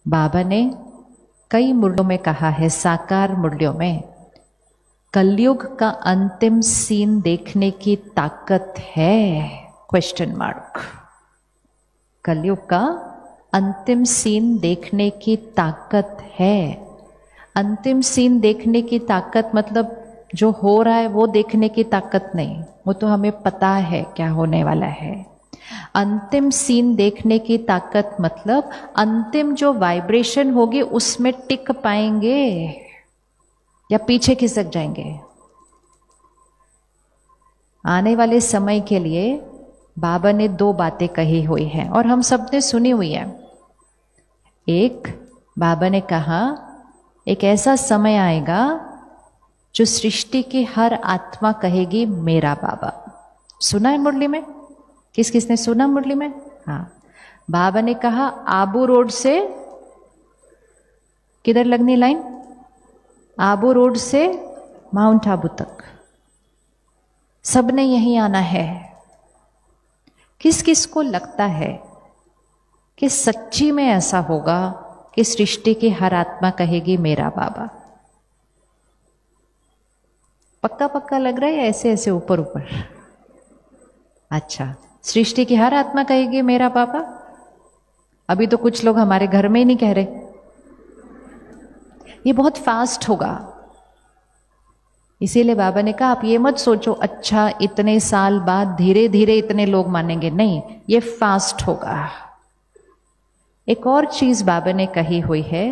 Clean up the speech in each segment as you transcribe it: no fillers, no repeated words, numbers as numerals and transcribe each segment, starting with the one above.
बाबा ने कई मुरलियों में कहा है, साकार मुरलियों में, कलयुग का अंतिम सीन देखने की ताकत है, क्वेश्चन मार्क। कलयुग का अंतिम सीन देखने की ताकत है। अंतिम सीन देखने की ताकत मतलब जो हो रहा है वो देखने की ताकत नहीं, वो तो हमें पता है क्या होने वाला है। अंतिम सीन देखने की ताकत मतलब अंतिम जो वाइब्रेशन होगी उसमें टिक पाएंगे या पीछे खिसक जाएंगे। आने वाले समय के लिए बाबा ने दो बातें कही हुई हैं और हम सब ने सुनी हुई है। एक, बाबा ने कहा एक ऐसा समय आएगा जो सृष्टि की हर आत्मा कहेगी मेरा बाबा। सुना है मुरली में? किस किस ने सुना मुरली में? हाँ। बाबा ने कहा आबू रोड से किधर लगनी लाइन? आबू रोड से माउंट आबू तक सबने यहीं आना है। किस किस को लगता है कि सच्ची में ऐसा होगा कि सृष्टि की हर आत्मा कहेगी मेरा बाबा? पक्का पक्का लग रहा है या ऐसे ऐसे ऊपर ऊपर? अच्छा, सृष्टि की हर आत्मा कहेगी मेरा बाबा। अभी तो कुछ लोग हमारे घर में ही नहीं कह रहे। ये बहुत फास्ट होगा, इसीलिए बाबा ने कहा आप ये मत सोचो अच्छा इतने साल बाद धीरे धीरे इतने लोग मानेंगे, नहीं, ये फास्ट होगा। एक और चीज बाबा ने कही हुई है,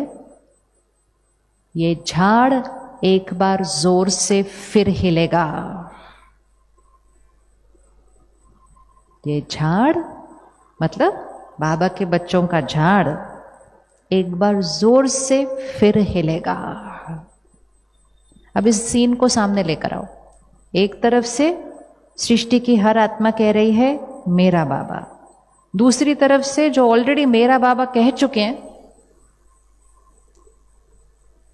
ये झाड़ एक बार जोर से फिर हिलेगा। ये झाड़ मतलब बाबा के बच्चों का झाड़ एक बार जोर से फिर हिलेगा। अब इस सीन को सामने लेकर आओ। एक तरफ से सृष्टि की हर आत्मा कह रही है मेरा बाबा, दूसरी तरफ से जो ऑलरेडी मेरा बाबा कह चुके हैं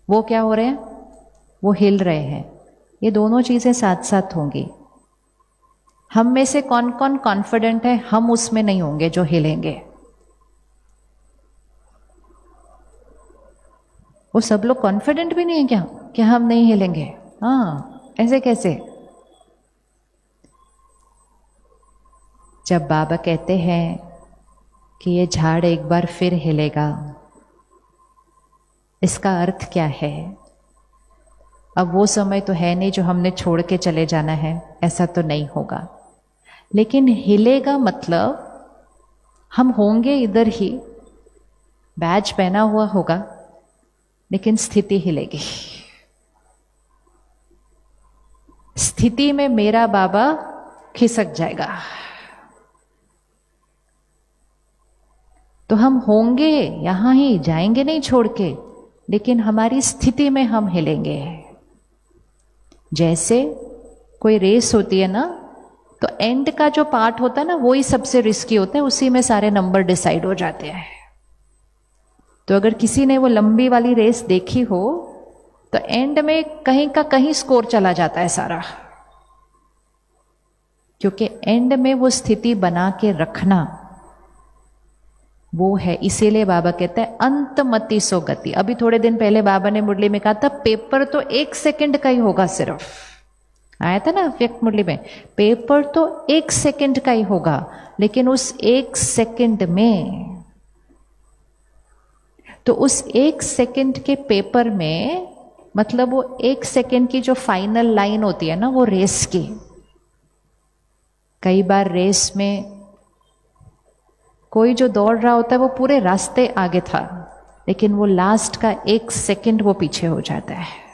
वो क्या हो रहे हैं? वो हिल रहे हैं। ये दोनों चीजें साथ साथ होंगी। हम में से कौन कौन कॉन्फिडेंट है हम उसमें नहीं होंगे जो हिलेंगे? वो सब लोग कॉन्फिडेंट भी नहीं है क्या कि हम नहीं हिलेंगे? हाँ, ऐसे कैसे? जब बाबा कहते हैं कि ये झाड़ एक बार फिर हिलेगा, इसका अर्थ क्या है? अब वो समय तो है नहीं जो हमने छोड़ के चले जाना है, ऐसा तो नहीं होगा। लेकिन हिलेगा मतलब हम होंगे इधर ही, बैज पहना हुआ होगा, लेकिन स्थिति हिलेगी। स्थिति में मेरा बाबा खिसक जाएगा। तो हम होंगे यहां ही, जाएंगे नहीं छोड़ के, लेकिन हमारी स्थिति में हम हिलेंगे। जैसे कोई रेस होती है ना, तो एंड का जो पार्ट होता है ना वो ही सबसे रिस्की होता है, उसी में सारे नंबर डिसाइड हो जाते हैं। तो अगर किसी ने वो लंबी वाली रेस देखी हो तो एंड में कहीं का कहीं स्कोर चला जाता है सारा, क्योंकि एंड में वो स्थिति बना के रखना वो है। इसीलिए बाबा कहते हैं अंतमति सो गति। अभी थोड़े दिन पहले बाबा ने मुरली में कहा था पेपर तो 1 सेकंड का ही होगा, सिर्फ आया था ना व्यक्त मुरली में, पेपर तो 1 सेकंड का ही होगा, लेकिन उस 1 सेकंड में, तो उस 1 सेकंड के पेपर में मतलब वो 1 सेकंड की जो फाइनल लाइन होती है ना वो रेस की। कई बार रेस में कोई जो दौड़ रहा होता है वो पूरे रास्ते आगे था, लेकिन वो लास्ट का 1 सेकंड वो पीछे हो जाता है।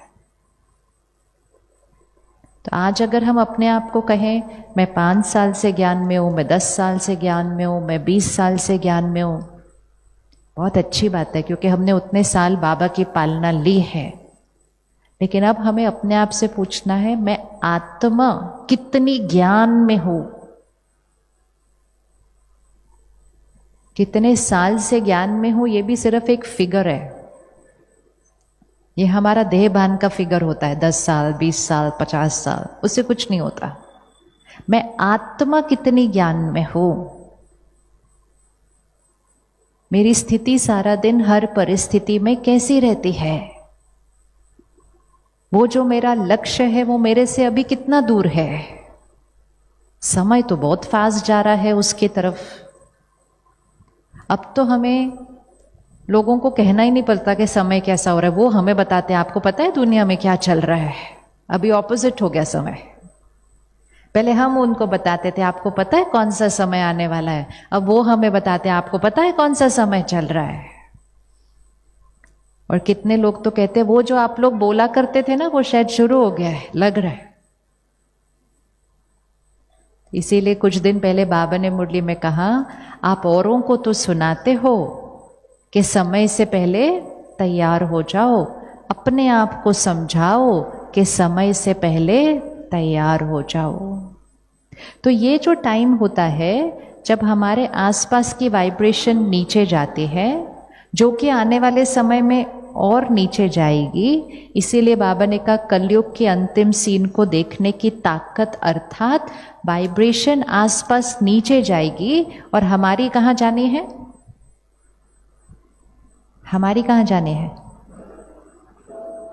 तो आज अगर हम अपने आप को कहें मैं 5 साल से ज्ञान में हूं, मैं 10 साल से ज्ञान में हूं, मैं 20 साल से ज्ञान में हूं, बहुत अच्छी बात है, क्योंकि हमने उतने साल बाबा की पालना ली है। लेकिन अब हमें अपने आप से पूछना है मैं आत्मा कितनी ज्ञान में हूं, कितने साल से ज्ञान में हूं, ये भी सिर्फ एक फिगर है। ये हमारा देह भान का फिगर होता है, 10 साल 20 साल 50 साल, उससे कुछ नहीं होता। मैं आत्मा कितनी ज्ञान में हूं, मेरी स्थिति सारा दिन हर परिस्थिति में कैसी रहती है, वो जो मेरा लक्ष्य है वो मेरे से अभी कितना दूर है। समय तो बहुत फास्ट जा रहा है उसकी तरफ। अब तो हमें लोगों को कहना ही नहीं पड़ता कि समय कैसा हो रहा है, वो हमें बताते हैं आपको पता है दुनिया में क्या चल रहा है। अभी ऑपोजिट हो गया समय। पहले हम उनको बताते थे आपको पता है कौन सा समय आने वाला है, अब वो हमें बताते हैं आपको पता है कौन सा समय चल रहा है। और कितने लोग तो कहते हैं वो जो आप लोग बोला करते थे ना वो शायद शुरू हो गया है, लग रहा है। इसीलिए कुछ दिन पहले बाबा ने मुरली में कहा आप औरों को तो सुनाते हो कि समय से पहले तैयार हो जाओ, अपने आप को समझाओ कि समय से पहले तैयार हो जाओ। तो ये जो टाइम होता है जब हमारे आसपास की वाइब्रेशन नीचे जाती है, जो कि आने वाले समय में और नीचे जाएगी, इसीलिए बाबा ने कहा कलयुग के अंतिम सीन को देखने की ताकत, अर्थात वाइब्रेशन आसपास नीचे जाएगी। और हमारी कहाँ जानी है? हमारी कहाँ जानी है?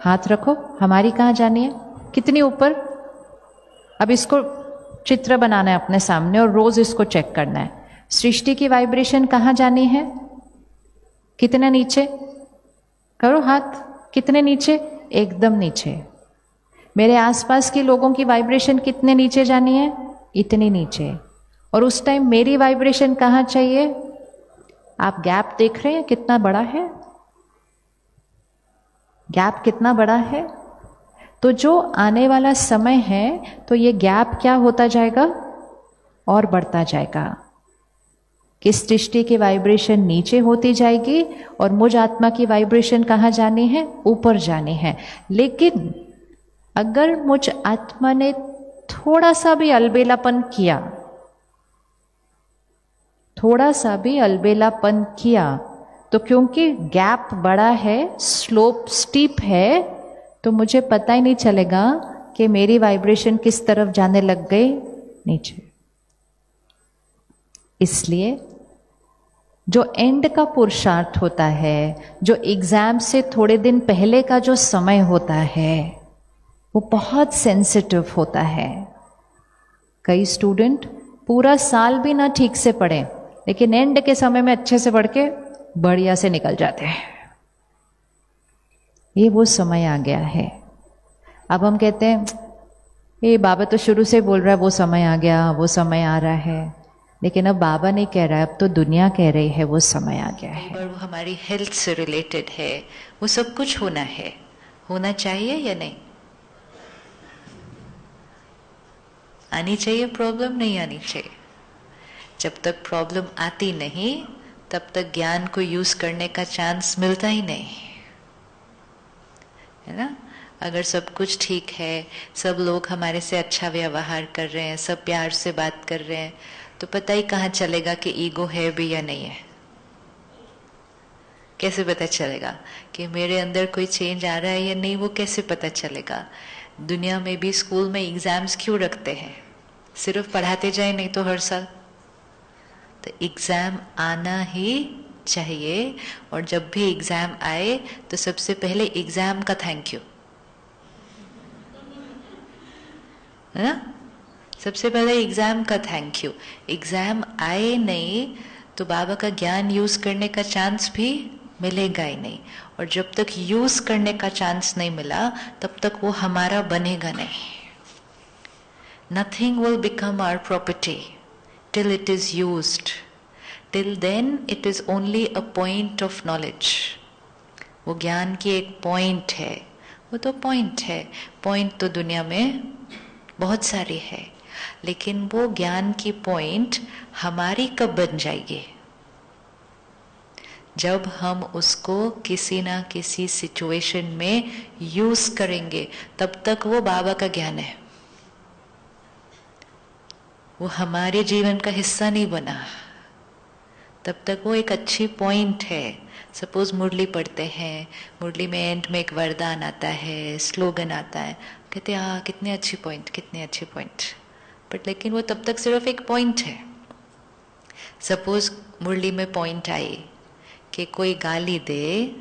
हाथ रखो, हमारी कहाँ जानी है? कितनी ऊपर? अब इसको चित्र बनाना है अपने सामने और रोज इसको चेक करना है। सृष्टि की वाइब्रेशन कहाँ जानी है? कितने नीचे? करो हाथ, कितने नीचे? एकदम नीचे। मेरे आसपास के लोगों की वाइब्रेशन कितने नीचे जानी है? इतनी नीचे। और उस टाइम मेरी वाइब्रेशन कहाँ चाहिए? आप गैप देख रहे हैं कितना बड़ा है? गैप कितना बड़ा है? तो जो आने वाला समय है तो ये गैप क्या होता जाएगा? और बढ़ता जाएगा कि सृष्टि की वाइब्रेशन नीचे होती जाएगी और मुझ आत्मा की वाइब्रेशन कहाँ जानी है? ऊपर जानी है। लेकिन अगर मुझ आत्मा ने थोड़ा सा भी अलबेलापन किया, थोड़ा सा भी अलबेलापन किया, तो क्योंकि गैप बड़ा है, स्लोप स्टीप है, तो मुझे पता ही नहीं चलेगा कि मेरी वाइब्रेशन किस तरफ जाने लग गई, नीचे। इसलिए जो एंड का पुरुषार्थ होता है, जो एग्जाम से थोड़े दिन पहले का जो समय होता है, वो बहुत सेंसिटिव होता है। कई स्टूडेंट पूरा साल भी ना ठीक से पढ़े, लेकिन एंड के समय में अच्छे से पढ़ के बढ़िया से निकल जाते हैं। ये वो समय आ गया है। अब हम कहते हैं ये बाबा तो शुरू से बोल रहा है वो समय आ गया, वो समय आ रहा है, लेकिन अब बाबा नहीं कह रहा है, अब तो दुनिया कह रही है वो समय आ गया है। और वो हमारी हेल्थ से रिलेटेड है, वो सब कुछ होना है, होना चाहिए या नहीं? आनी चाहिए प्रॉब्लम, नहीं आनी चाहिए। जब तक प्रॉब्लम आती नहीं तब तक ज्ञान को यूज करने का चांस मिलता ही नहीं है ना। अगर सब कुछ ठीक है, सब लोग हमारे से अच्छा व्यवहार कर रहे हैं, सब प्यार से बात कर रहे हैं, तो पता ही कहाँ चलेगा कि ईगो है भी या नहीं है? कैसे पता चलेगा कि मेरे अंदर कोई चेंज आ रहा है या नहीं? वो कैसे पता चलेगा? दुनिया में भी स्कूल में एग्जाम्स क्यों रखते हैं? सिर्फ पढ़ाते जाए नहीं तो हर साल। तो एग्जाम आना ही चाहिए, और जब भी एग्जाम आए तो सबसे पहले एग्जाम का थैंक यू, है ना? सबसे पहले एग्जाम का थैंक यू। एग्जाम आए नहीं तो बाबा का ज्ञान यूज करने का चांस भी मिलेगा ही नहीं, और जब तक यूज करने का चांस नहीं मिला तब तक वो हमारा बनेगा नहीं। Nothing will become our property till it is used. Till then it is only a point of knowledge. वो ज्ञान की एक पॉइंट है, वो तो पॉइंट है। पॉइंट तो दुनिया में बहुत सारी है, लेकिन वो ज्ञान की पॉइंट हमारी कब बन जाएगी? जब हम उसको किसी ना किसी सिचुएशन में यूज करेंगे, तब तक वो बाबा का ज्ञान है, वो हमारे जीवन का हिस्सा नहीं बना। तब तक वो एक अच्छी पॉइंट है। सपोज मुरली पढ़ते हैं, मुरली में एंड में एक वरदान आता है, स्लोगन आता है, कहते हैं कितने अच्छी पॉइंट, कितने अच्छी पॉइंट, बट लेकिन वो तब तक सिर्फ एक पॉइंट है। सपोज मुरली में पॉइंट आई कि कोई गाली दे,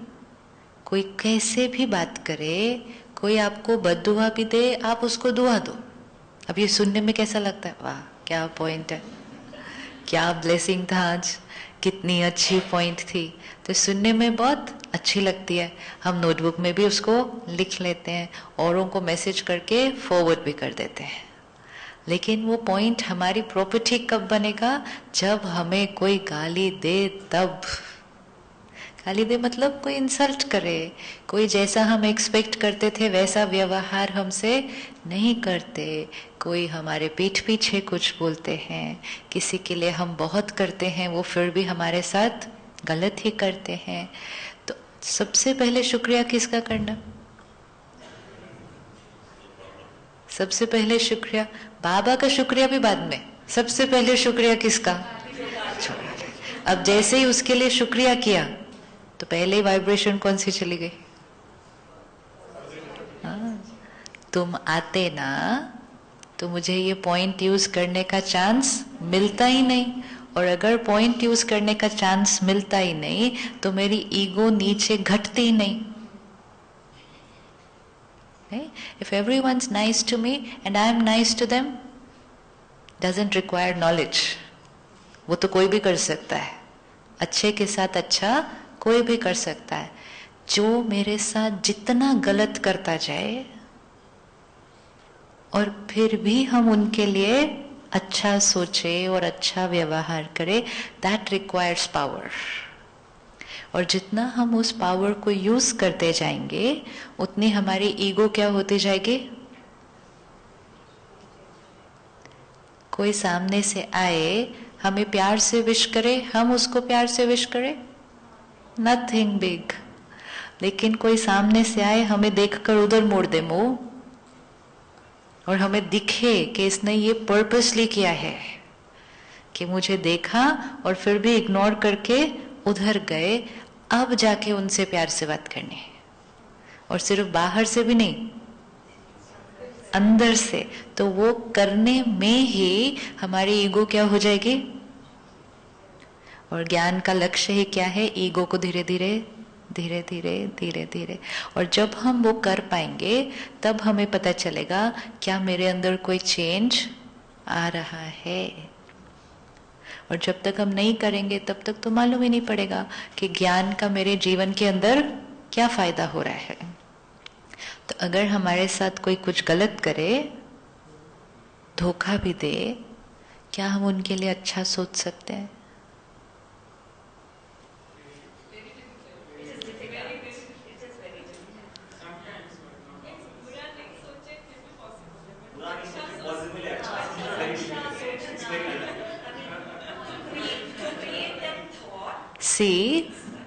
कोई कैसे भी बात करे, कोई आपको बद्दुआ भी दे, आप उसको दुआ दो। अब ये सुनने में कैसा लगता है? वाह क्या पॉइंट है, क्या ब्लेसिंग था आज, कितनी अच्छी पॉइंट थी। तो सुनने में बहुत अच्छी लगती है, हम नोटबुक में भी उसको लिख लेते हैं, औरों को मैसेज करके फॉरवर्ड भी कर देते हैं। लेकिन वो पॉइंट हमारी प्रॉपर्टी कब बनेगा? जब हमें कोई गाली दे तब। गाली दे मतलब कोई इंसल्ट करे, कोई जैसा हम एक्सपेक्ट करते थे वैसा व्यवहार हमसे नहीं करते, कोई हमारे पीठ पीछे कुछ बोलते हैं, किसी के लिए हम बहुत करते हैं वो फिर भी हमारे साथ गलत ही करते हैं। तो सबसे पहले शुक्रिया किसका करना? सबसे पहले शुक्रिया बाबा का, शुक्रिया भी बाद में, सबसे पहले शुक्रिया किसका? अब जैसे ही उसके लिए शुक्रिया किया तो पहले ही वाइब्रेशन कौन सी चली गई? तुम आते ना तो मुझे ये पॉइंट यूज करने का चांस मिलता ही नहीं, और अगर पॉइंट यूज करने का चांस मिलता ही नहीं तो मेरी ईगो नीचे घटती ही नहीं। If everyone's nice to me and I am nice to them, doesn't require knowledge. वो तो कोई भी कर सकता है, अच्छे के साथ अच्छा कोई भी कर सकता है। जो मेरे साथ जितना गलत करता जाए और फिर भी हम उनके लिए अच्छा सोचे और अच्छा व्यवहार करें, that requires power. और जितना हम उस पावर को यूज करते जाएंगे उतनी हमारी ईगो क्या होती जाएगी? कोई सामने से आए, हमें प्यार से विश करे, हम उसको प्यार से विश करें, नथिंग बिग। लेकिन कोई सामने से आए, हमें देखकर उधर मोड़ दे मुंह, और हमें दिखे कि इसने ये पर्पसली किया है कि मुझे देखा और फिर भी इग्नोर करके उधर गए, अब जाके उनसे प्यार से बात करनी है। और सिर्फ बाहर से भी नहीं, अंदर से। तो वो करने में ही हमारी ईगो क्या हो जाएगी? और ज्ञान का लक्ष्य ही क्या है? ईगो को धीरे धीरे धीरे धीरे धीरे धीरे, और जब हम वो कर पाएंगे तब हमें पता चलेगा क्या मेरे अंदर कोई चेंज आ रहा है। और जब तक हम नहीं करेंगे तब तक तो मालूम ही नहीं पड़ेगा कि ज्ञान का मेरे जीवन के अंदर क्या फायदा हो रहा है। तो अगर हमारे साथ कोई कुछ गलत करे, धोखा भी दे, क्या हम उनके लिए अच्छा सोच सकते हैं?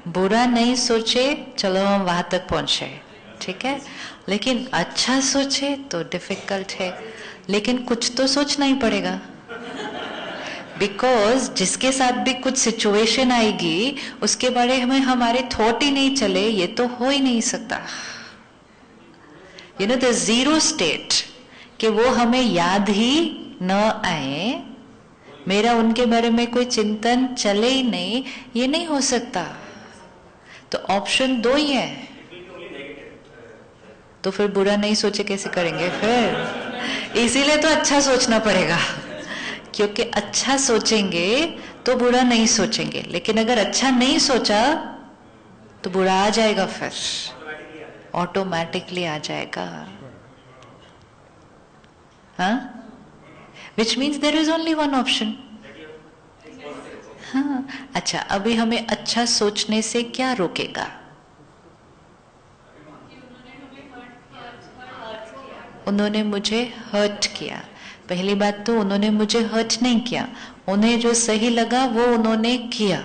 बुरा नहीं सोचे, चलो हम वहां तक पहुंचे, ठीक है, लेकिन अच्छा सोचे तो डिफिकल्ट है। लेकिन कुछ तो सोचना ही पड़ेगा, बिकॉज जिसके साथ भी कुछ सिचुएशन आएगी उसके बारे में हमारे थॉट ही नहीं चले, ये तो हो ही नहीं सकता। You know the zero state, कि वो हमें याद ही न आए, मेरा उनके बारे में कोई चिंतन चले ही नहीं, ये नहीं हो सकता। तो ऑप्शन दो ही है, तो फिर बुरा नहीं सोचे कैसे करेंगे फिर? इसीलिए तो अच्छा सोचना पड़ेगा, क्योंकि अच्छा सोचेंगे तो बुरा नहीं सोचेंगे। लेकिन अगर अच्छा नहीं सोचा तो बुरा आ जाएगा, फिर ऑटोमेटिकली आ जाएगा। हाँ, which means there is only one option. हाँ, अच्छा, अभी हमें अच्छा सोचने से क्या रोकेगा? उन्होंने मुझे हर्ट किया। पहली बात तो उन्होंने मुझे हर्ट नहीं किया, उन्हें जो सही लगा वो उन्होंने किया।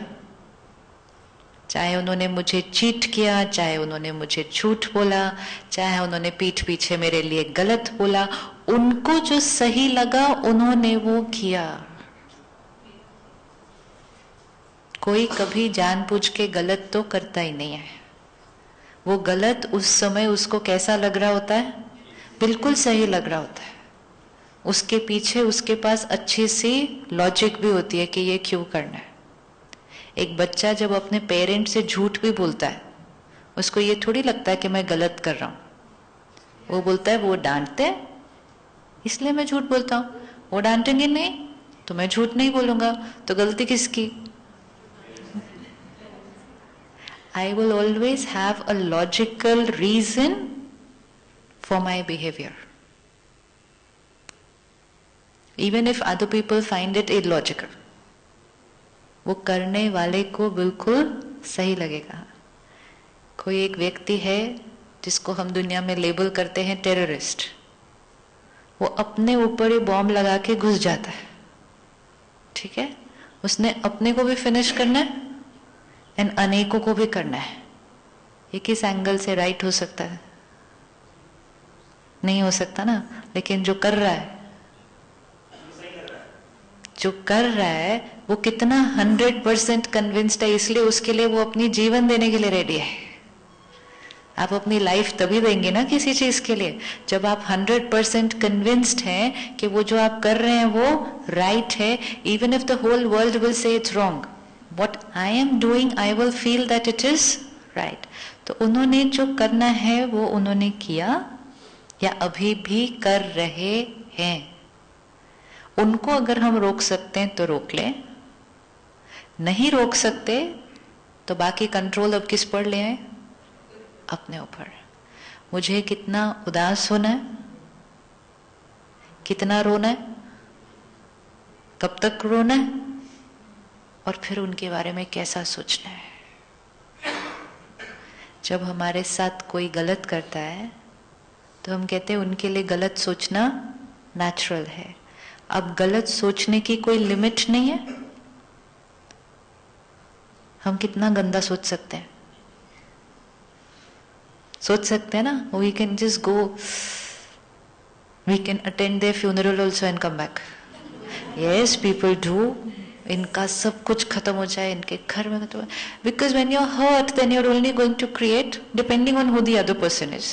चाहे उन्होंने मुझे चीट किया, चाहे उन्होंने मुझे झूठ बोला, चाहे उन्होंने पीठ पीछे मेरे लिए गलत बोला, उनको जो सही लगा उन्होंने वो किया। कोई कभी जानबूझ के गलत तो करता ही नहीं है। वो गलत उस समय उसको कैसा लग रहा होता है? बिल्कुल सही लग रहा होता है। उसके पीछे उसके पास अच्छी सी लॉजिक भी होती है कि ये क्यों करना है। एक बच्चा जब अपने पेरेंट से झूठ भी बोलता है, उसको ये थोड़ी लगता है कि मैं गलत कर रहा हूं। वो बोलता है वो डांटते हैं इसलिए मैं झूठ बोलता हूं, वो डांटेंगे नहीं तो मैं झूठ नहीं बोलूंगा, तो गलती किसकी? I will always have a logical reason for my behavior, even if other people find it illogical. वो करने वाले को बिल्कुल सही लगेगा। कोई एक व्यक्ति है जिसको हम दुनिया में लेबल करते हैं टेररिस्ट, वो अपने ऊपर ही बॉम्ब लगा के घुस जाता है, ठीक है? उसने अपने को भी फिनिश करना है एंड अनेकों को भी करना है। ये किस एंगल से राइट हो सकता है? नहीं हो सकता ना। लेकिन जो कर रहा है, जो कर रहा है वो कितना 100% कन्विंस्ड है, इसलिए उसके लिए वो अपनी जीवन देने के लिए रेडी है। आप अपनी लाइफ तभी देंगे ना किसी चीज के लिए जब आप 100% कन्विंस्ड हैं कि वो जो आप कर रहे हैं वो राइट है, even if the whole world will say it's wrong, what I am doing I will feel that it is right. तो उन्होंने जो करना है वो उन्होंने किया या अभी भी कर रहे हैं। उनको अगर हम रोक सकते हैं तो रोक लें, नहीं रोक सकते तो बाकी कंट्रोल अब किस पर ले आए? अपने ऊपर। मुझे कितना उदास होना है, कितना रोना है, कब तक रोना है, और फिर उनके बारे में कैसा सोचना है। जब हमारे साथ कोई गलत करता है तो हम कहते हैं उनके लिए गलत सोचना नेचुरल है। अब गलत सोचने की कोई लिमिट नहीं है। हम कितना गंदा सोच सकते हैं, सोच सकते हैं ना। We can just go, we can attend their funeral also and come back. Yes, people do. इनका सब कुछ खत्म हो जाए, इनके घर में खत्म, because when you are hurt then you are only going to create depending on who the other person is.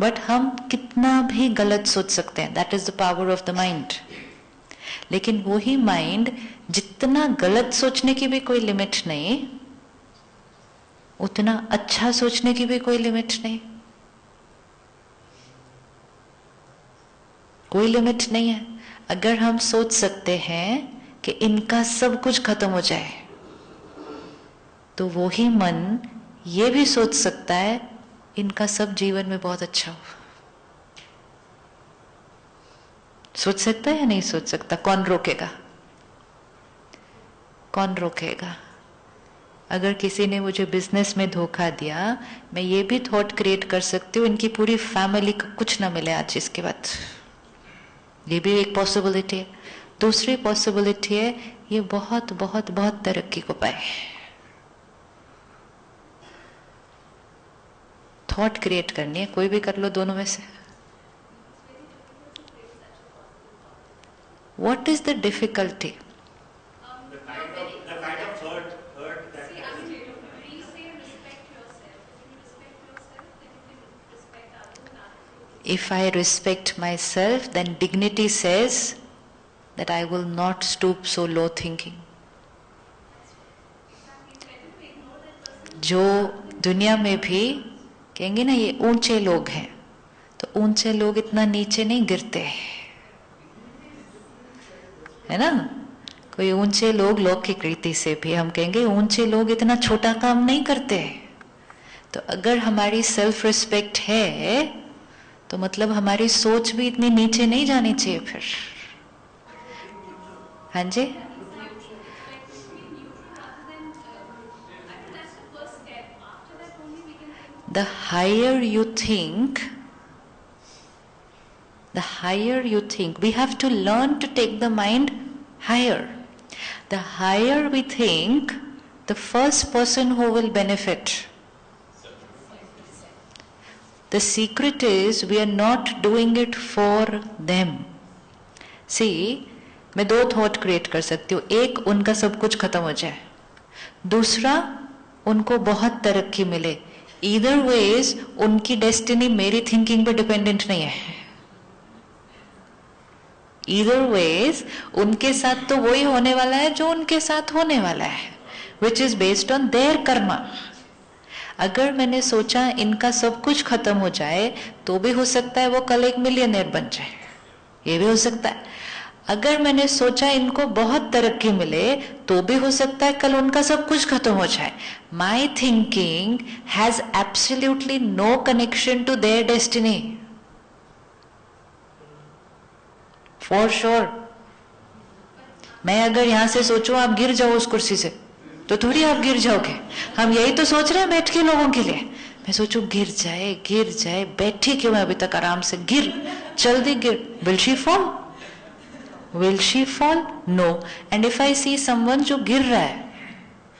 But हम कितना भी गलत सोच सकते हैं, that is the power of the mind. लेकिन वही माइंड जितना गलत सोचने की भी कोई लिमिट नहीं, उतना अच्छा सोचने की भी कोई लिमिट नहीं। कोई लिमिट नहीं है। अगर हम सोच सकते हैं कि इनका सब कुछ खत्म हो जाए, तो वो ही मन ये भी सोच सकता है इनका सब जीवन में बहुत अच्छा हो। सोच सकता है या नहीं सोच सकता? कौन रोकेगा? कौन रोकेगा? अगर किसी ने मुझे बिजनेस में धोखा दिया, मैं ये भी थॉट क्रिएट कर सकती हूँ इनकी पूरी फैमिली को कुछ ना मिले आज इसके बाद। ये भी एक पॉसिबिलिटी है। दूसरी पॉसिबिलिटी है ये बहुत बहुत बहुत तरक्की को पाए। थॉट क्रिएट करनी है, कोई भी कर लो दोनों में से। What is the difficulty? If I respect myself, then dignity says that I will not stoop so low thinking. जो दुनिया में भी कहेंगे ना ये ऊंचे लोग हैं, तो ऊंचे लोग इतना नीचे नहीं गिरते, है ना। कोई ऊंचे लोग लौकिक रीति से भी हम कहेंगे ऊंचे लोग इतना छोटा काम नहीं करते। तो अगर हमारी सेल्फ रिस्पेक्ट है तो मतलब हमारी सोच भी इतनी नीचे नहीं जानी चाहिए फिर। हाँ जी, the higher you think, we have to learn to take the mind higher. The higher we think, the first person who will benefit. The secret is we are not doing it for them. See, मैं दो thought create कर सकती हूँ। एक, उनका सब कुछ खत्म हो जाए। दूसरा, उनको बहुत तरक्की मिले। ईदर वेज उनकी डेस्टिनी मेरी थिंकिंग पे डिपेंडेंट नहीं है। ईदर वेज उनके साथ तो वही होने वाला है जो उनके साथ होने वाला है। which is based on their karma. अगर मैंने सोचा इनका सब कुछ खत्म हो जाए तो भी हो सकता है वो कल एक मिलियनेयर बन जाए, ये भी हो सकता है। अगर मैंने सोचा इनको बहुत तरक्की मिले तो भी हो सकता है कल उनका सब कुछ खत्म हो जाए। My thinking has absolutely no connection to their destiny, for sure. मैं अगर यहां से सोचूं आप गिर जाओ उस कुर्सी से, तो थोड़ी आप गिर जाओगे। हम यही तो सोच रहे हैं बैठ के लोगों के लिए। मैं सोचूं गिर जाए, बैठी क्यों मैं अभी तक आराम से, गिर, जल्दी गिर। Will she fall? Will she fall? No. And if I see someone जो गिर रहा है,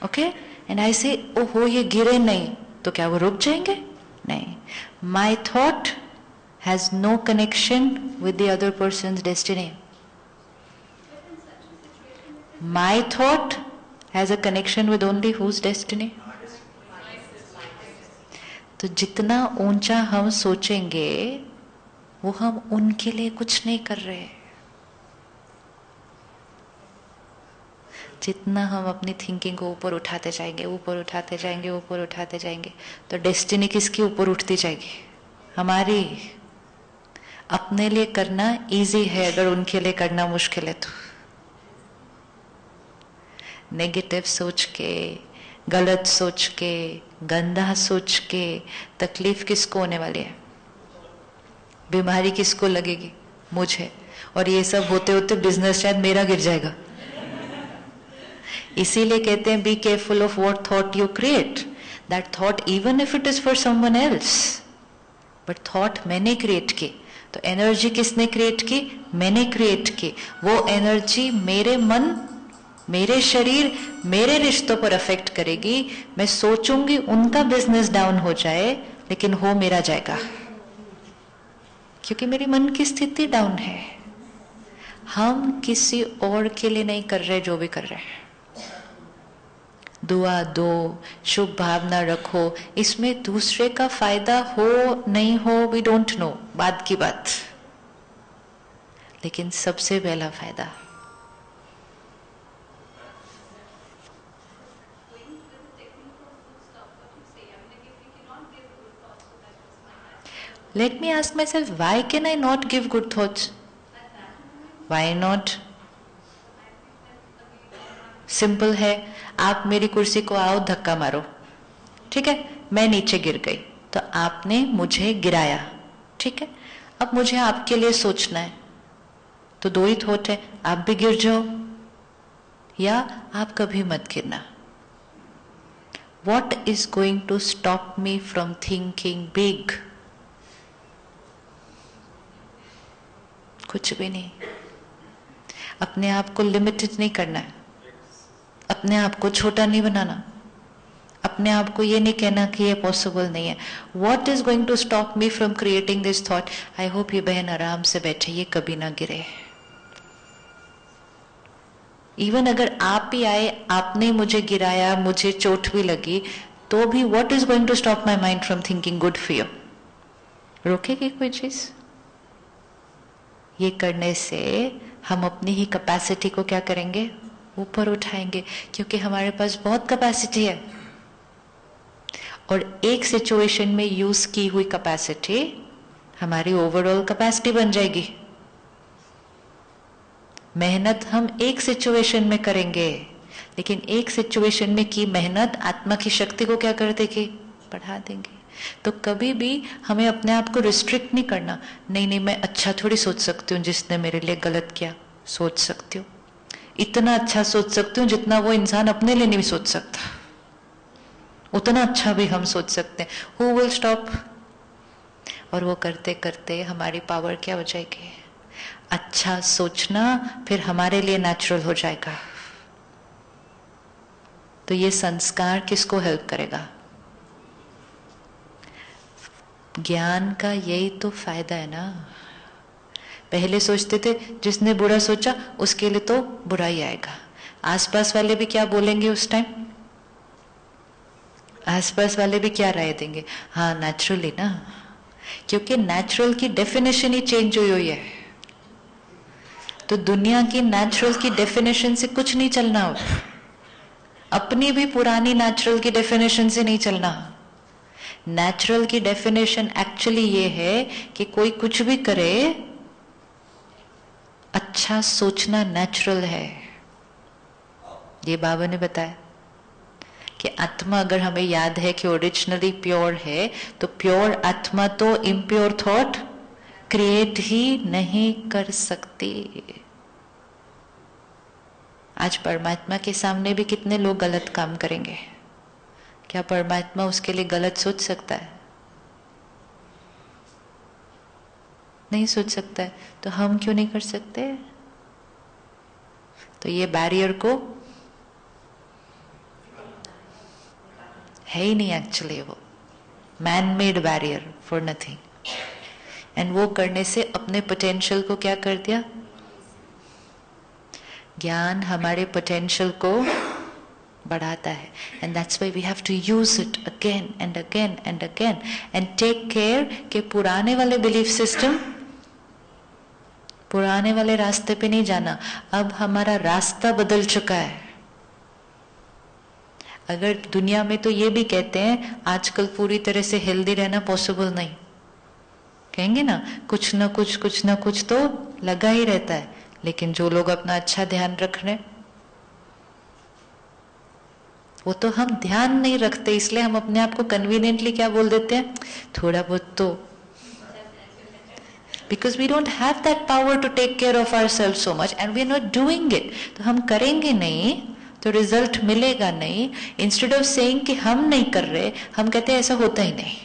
okay, and I say, ओहो ये गिरे नहीं, तो क्या वो रुक जाएंगे? नहीं। My thought has no connection with the other person's destiny. My thought has a connection with only whose destiny? तो जितना ऊंचा हम सोचेंगे वो हम उनके लिए कुछ नहीं कर रहे। जितना हम अपनी थिंकिंग को ऊपर उठाते जाएंगे तो डेस्टिनी किसके ऊपर उठती जाएगी? हमारी। अपने लिए करना इजी है, अगर उनके लिए करना मुश्किल है तो। नेगेटिव सोच के, गलत सोच के, गंदा सोच के तकलीफ किसको होने वाली है? बीमारी किसको लगेगी? मुझे। और ये सब होते होते बिजनेस शायद मेरा गिर जाएगा। इसीलिए कहते हैं be careful of what thought you create. That thought even if it is for someone else, but thought मैंने क्रिएट की। तो एनर्जी किसने क्रिएट की? मैंने क्रिएट की। वो एनर्जी मेरे मन, मेरे शरीर, मेरे रिश्तों पर अफेक्ट करेगी। मैं सोचूंगी उनका बिजनेस डाउन हो जाए, लेकिन हो मेरा जाएगा, क्योंकि मेरी मन की स्थिति डाउन है। हम किसी और के लिए नहीं कर रहे जो भी कर रहे हैं। दुआ दो, शुभ भावना रखो, इसमें दूसरे का फायदा हो नहीं हो वी डोंट नो, बाद की बात। लेकिन सबसे पहला फायदा Let me ask myself, why can I not give good thoughts? Why not? Simple है, आप मेरी कुर्सी को आओ धक्का मारो, ठीक है, मैं नीचे गिर गई तो आपने मुझे गिराया, ठीक है। अब मुझे आपके लिए सोचना है, तो दो ही थॉट है, आप भी गिर जाओ या आप कभी मत गिरना। What is going to stop me from thinking big? कुछ भी नहीं। अपने आप को लिमिटेड नहीं करना है, अपने आप को छोटा नहीं बनाना, अपने आप को ये नहीं कहना कि ये पॉसिबल नहीं है। What is going to stop me from creating this thought? I hope ये बहन आराम से बैठे, ये कभी ना गिरे। इवन अगर आप ही आए, आपने मुझे गिराया, मुझे चोट भी लगी, तो भी what is going to stop my mind from thinking good for you? रोकेगी कोई चीज? ये करने से हम अपनी ही कैपेसिटी को क्या करेंगे? ऊपर उठाएंगे, क्योंकि हमारे पास बहुत कैपेसिटी है। और एक सिचुएशन में यूज की हुई कैपेसिटी हमारी ओवरऑल कैपेसिटी बन जाएगी। मेहनत हम एक सिचुएशन में करेंगे, लेकिन एक सिचुएशन में की मेहनत आत्मा की शक्ति को क्या कर देगी? बढ़ा देंगे। तो कभी भी हमें अपने आप को रिस्ट्रिक्ट नहीं करना। नहीं, मैं अच्छा थोड़ी सोच सकती हूँ, जिसने मेरे लिए गलत किया। सोच सकती हूँ, इतना अच्छा सोच सकती हूँ जितना वो इंसान अपने लिए नहीं सोच सकता, उतना अच्छा भी हम सोच सकते हैं। Who will stop? और वो करते करते हमारी पावर क्या हो जाएगी? अच्छा सोचना फिर हमारे लिए नेचुरल हो जाएगा। तो ये संस्कार किसको हेल्प करेगा? ज्ञान का यही तो फायदा है ना। पहले सोचते थे जिसने बुरा सोचा उसके लिए तो बुरा ही आएगा। आसपास वाले भी क्या बोलेंगे उस टाइम? आसपास वाले भी क्या राय देंगे? हाँ नेचुरली ना, क्योंकि नेचुरल की डेफिनेशन ही चेंज हुई है। तो दुनिया की नेचुरल की डेफिनेशन से कुछ नहीं चलना हो। अपनी भी पुरानी नेचुरल की डेफिनेशन से नहीं चलना। नेचुरल की डेफिनेशन एक्चुअली ये है कि कोई कुछ भी करे, अच्छा सोचना नेचुरल है। ये बाबा ने बताया कि आत्मा अगर हमें याद है कि ओरिजिनली प्योर है, तो प्योर आत्मा तो इम्प्योर थॉट क्रिएट ही नहीं कर सकती। आज परमात्मा के सामने भी कितने लोग गलत काम करेंगे, क्या परमात्मा उसके लिए गलत सोच सकता है? नहीं सोच सकता है, तो हम क्यों नहीं कर सकते? तो ये बैरियर को है ही नहीं, एक्चुअली वो man made barrier for nothing. And वो करने से अपने पोटेंशियल को क्या कर दिया? ज्ञान हमारे पोटेंशियल को बढ़ाता है। And that's why we have to use it again and again and again and take care कि पुराने वाले बिलीफ सिस्टम, पुराने वाले रास्ते पे नहीं जाना। अब हमारा रास्ता बदल चुका है। अगर दुनिया में तो ये भी कहते हैं आजकल पूरी तरह से हेल्दी रहना पॉसिबल नहीं, कहेंगे ना कुछ ना कुछ तो लगा ही रहता है। लेकिन जो लोग अपना अच्छा ध्यान रख रहे, वो तो हम ध्यान नहीं रखते, इसलिए हम अपने आप को कन्वीनियंटली क्या बोल देते हैं, थोड़ा बहुत तो, because we don't have that power to take care of ourselves so much and we are not doing it. तो हम करेंगे नहीं तो रिजल्ट मिलेगा नहीं। इंस्टेड ऑफ सेइंग कि हम नहीं कर रहे, हम कहते हैं ऐसा होता ही नहीं।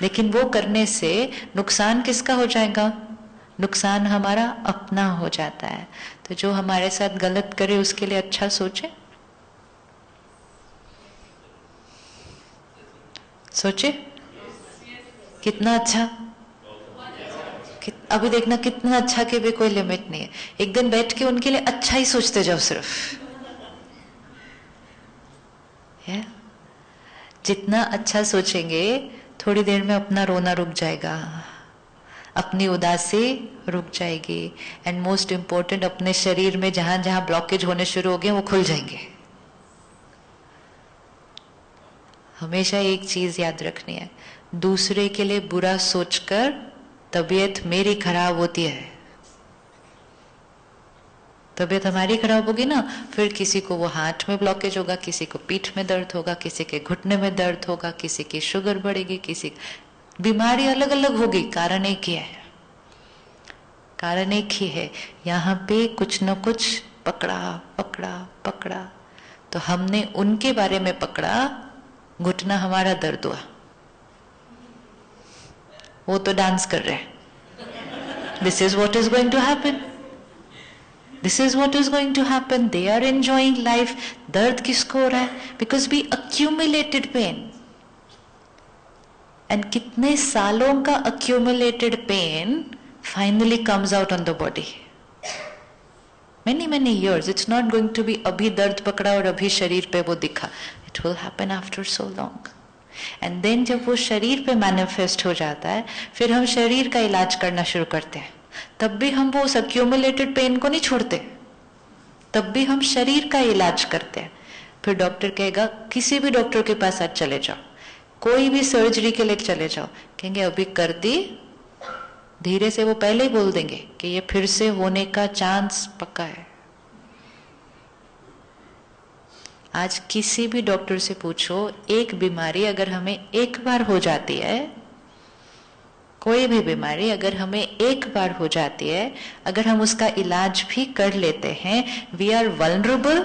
लेकिन वो करने से नुकसान किसका हो जाएगा? नुकसान हमारा अपना हो जाता है। तो जो हमारे साथ गलत करे उसके लिए अच्छा सोचे, सोचे कितना अच्छा, अभी देखना कितना अच्छा के भी कोई लिमिट नहीं है। एक दिन बैठ के उनके लिए अच्छा ही सोचते जाओ सिर्फ, है? जितना अच्छा सोचेंगे थोड़ी देर में अपना रोना रुक जाएगा, अपनी उदासी रुक जाएगी, एंड मोस्ट इंपॉर्टेंट अपने शरीर में जहां जहां ब्लॉकेज होने शुरू हो गए वो खुल जाएंगे। हमेशा एक चीज याद रखनी है, दूसरे के लिए बुरा सोचकर तबीयत मेरी खराब होती है। तबीयत हमारी खराब होगी ना, फिर किसी को वो हाथ में ब्लॉकेज होगा, किसी को पीठ में दर्द होगा, किसी के घुटने में दर्द होगा, किसी की शुगर बढ़ेगी, किसी बीमारी अलग अलग होगी। कारण एक ही है, कारण एक ही है। यहाँ पे कुछ न कुछ पकड़ा पकड़ा पकड़ा, तो हमने उनके बारे में पकड़ा, घुटना हमारा दर्द हुआ। वो तो डांस कर रहे हैं। This is what is going to happen, this is what is going to happen. They are enjoying life. दर्द किसको हो रहा है? Because we accumulated pain. And कितने सालों का accumulated pain finally comes out on the body. many years. It's not going to be अभी दर्द पकड़ा और अभी शरीर पे वो दिखा. It will happen after so long. And then जब वो शरीर पे मैनिफेस्ट हो जाता है, फिर हम शरीर का इलाज करना शुरू करते हैं। तब भी हम वो उस अक्यूमुलेटेड पेन को नहीं छोड़ते, तब भी हम शरीर का इलाज करते हैं। फिर डॉक्टर कहेगा, किसी भी डॉक्टर के पास आज चले जाओ, कोई भी सर्जरी के लिए चले जाओ, कहेंगे अभी कर दी, धीरे से वो पहले ही बोल देंगे कि ये फिर से होने का चांस पक्का है। आज किसी भी डॉक्टर से पूछो, एक बीमारी अगर हमें एक बार हो जाती है, कोई भी बीमारी अगर हमें एक बार हो जाती है, अगर हम उसका इलाज भी कर लेते हैं, वी आर वल्नरेबल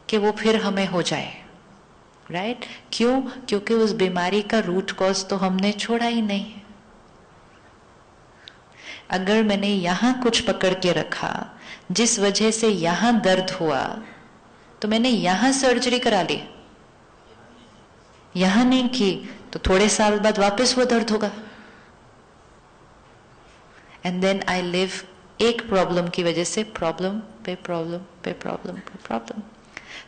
कि वो फिर हमें हो जाए, राइट? क्यों? क्योंकि उस बीमारी का रूट कॉज तो हमने छोड़ा ही नहीं। अगर मैंने यहां कुछ पकड़ के रखा, जिस वजह से यहां दर्द हुआ, तो मैंने यहां सर्जरी करा ली, यहां नहीं की, तो थोड़े साल बाद वापस वो दर्द होगा। एंड देन आई लिव एक प्रॉब्लम की वजह से प्रॉब्लम पे प्रॉब्लम पे प्रॉब्लम पे प्रॉब्लम।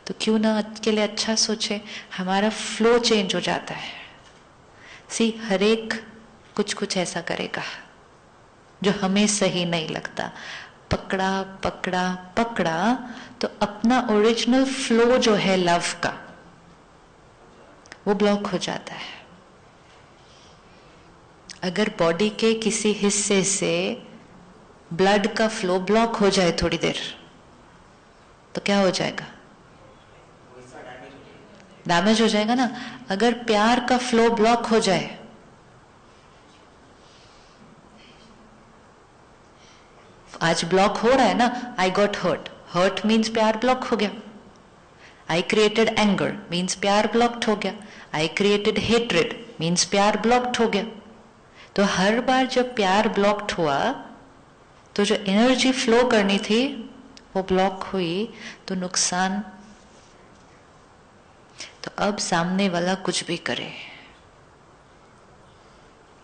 तो क्यों ना के लिए अच्छा सोचे, हमारा फ्लो चेंज हो जाता है। सी, हर एक कुछ कुछ ऐसा करेगा जो हमें सही नहीं लगता। पकड़ा पकड़ा पकड़ा तो अपना ओरिजिनल फ्लो जो है लव का वो ब्लॉक हो जाता है। अगर बॉडी के किसी हिस्से से ब्लड का फ्लो ब्लॉक हो जाए थोड़ी देर तो क्या हो जाएगा? डैमेज हो जाएगा ना। अगर प्यार का फ्लो ब्लॉक हो जाए, आज ब्लॉक हो रहा है ना, I got hurt, hurt means प्यार ब्लॉक हो गया। आई क्रिएटेड एंगर मीन्स प्यार ब्लॉक्ड हो गया। आई क्रिएटेड हेट्रेड मीन्स प्यार ब्लॉक्ड हो गया। तो हर बार जब प्यार ब्लॉक्ड हुआ तो जो एनर्जी फ्लो करनी थी वो ब्लॉक हुई, तो नुकसान। तो अब सामने वाला कुछ भी करे,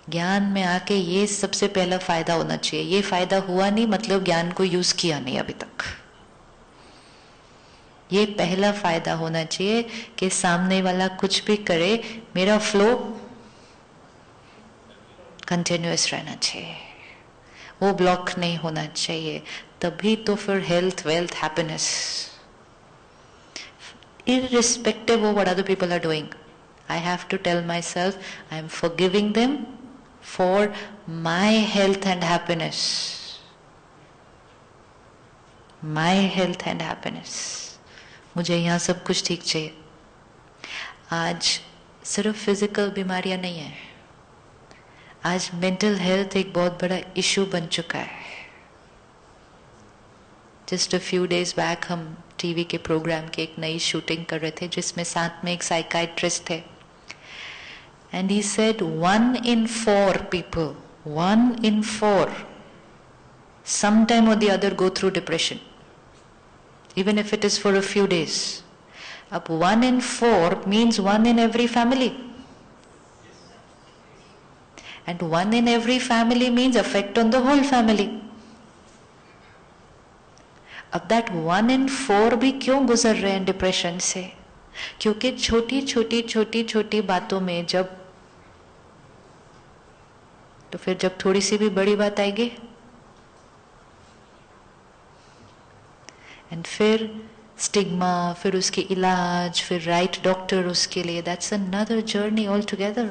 ज्ञान में आके ये सबसे पहला फायदा होना चाहिए। ये फायदा हुआ नहीं मतलब ज्ञान को यूज किया नहीं अभी तक। ये पहला फायदा होना चाहिए कि सामने वाला कुछ भी करे, मेरा फ्लो कंटिन्यूअस रहना चाहिए, वो ब्लॉक नहीं होना चाहिए। तभी तो फिर health, wealth, happiness, irrespective of what other people are doing, I have to tell myself I am forgiving them for my health and happiness. My health and happiness. मुझे यहाँ सब कुछ ठीक चाहिए। आज सिर्फ फिजिकल बीमारियां नहीं है, आज मेंटल हेल्थ एक बहुत बड़ा इशू बन चुका है। Just a few days back हम टीवी के प्रोग्राम की एक नई शूटिंग कर रहे थे जिसमें साथ में एक साइकाइट्रिस्ट थे, and he said 1 in 4 people, 1 in 4 sometime or the other go through depression, even if it is for a few days. अब 1 in 4 means 1 in every family, and 1 in every family means effect on the whole family. अब that 1 in 4 भी क्यों गुजर रहे हैं depression से? क्योंकि छोटी छोटी छोटी छोटी बातों में जब, तो फिर जब थोड़ी सी भी बड़ी बात आएगी एंड फिर स्टिग्मा, फिर उसके इलाज, फिर राइट डॉक्टर उसके लिए, that's another journey all together.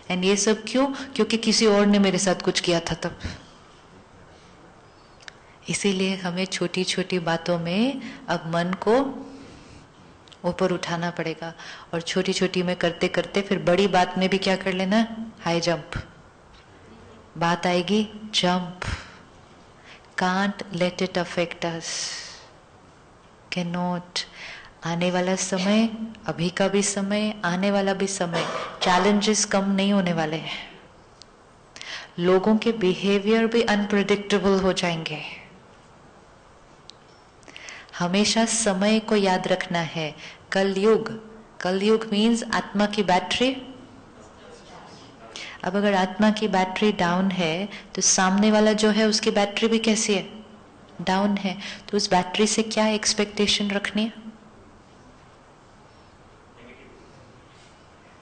And ये सब क्यों? क्योंकि किसी और ने मेरे साथ कुछ किया था तब। इसीलिए हमें छोटी छोटी बातों में अब मन को ऊपर उठाना पड़ेगा, और छोटी छोटी में करते करते फिर बड़ी बात में भी क्या कर लेना, हाई जंप। बात आएगी, jump. Can't let it affect us, can not. आने वाला समय, अभी का भी समय, आने वाला भी समय, चैलेंजेस कम नहीं होने वाले हैं। लोगों के बिहेवियर भी अनप्रेडिक्टेबल हो जाएंगे। हमेशा समय को याद रखना है। कलयुग, कलयुग मीन्स आत्मा की बैटरी। अब अगर आत्मा की बैटरी डाउन है तो सामने वाला जो है उसकी बैटरी भी कैसी है, डाउन है। तो उस बैटरी से क्या एक्सपेक्टेशन रखनी है?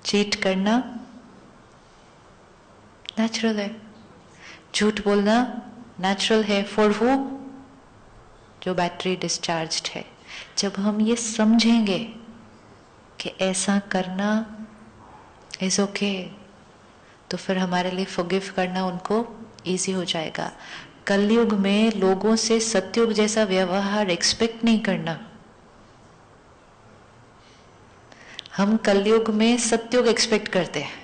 चीट करना नेचुरल है, झूठ बोलना नेचुरल है। For who? जो बैटरी डिस्चार्ज्ड है। जब हम ये समझेंगे कि ऐसा करना इज ओके, तो फिर हमारे लिए फॉरगिव करना उनको इजी हो जाएगा। कलयुग में लोगों से सतयुग जैसा व्यवहार एक्सपेक्ट नहीं करना। हम कलयुग में सतयुग एक्सपेक्ट करते हैं,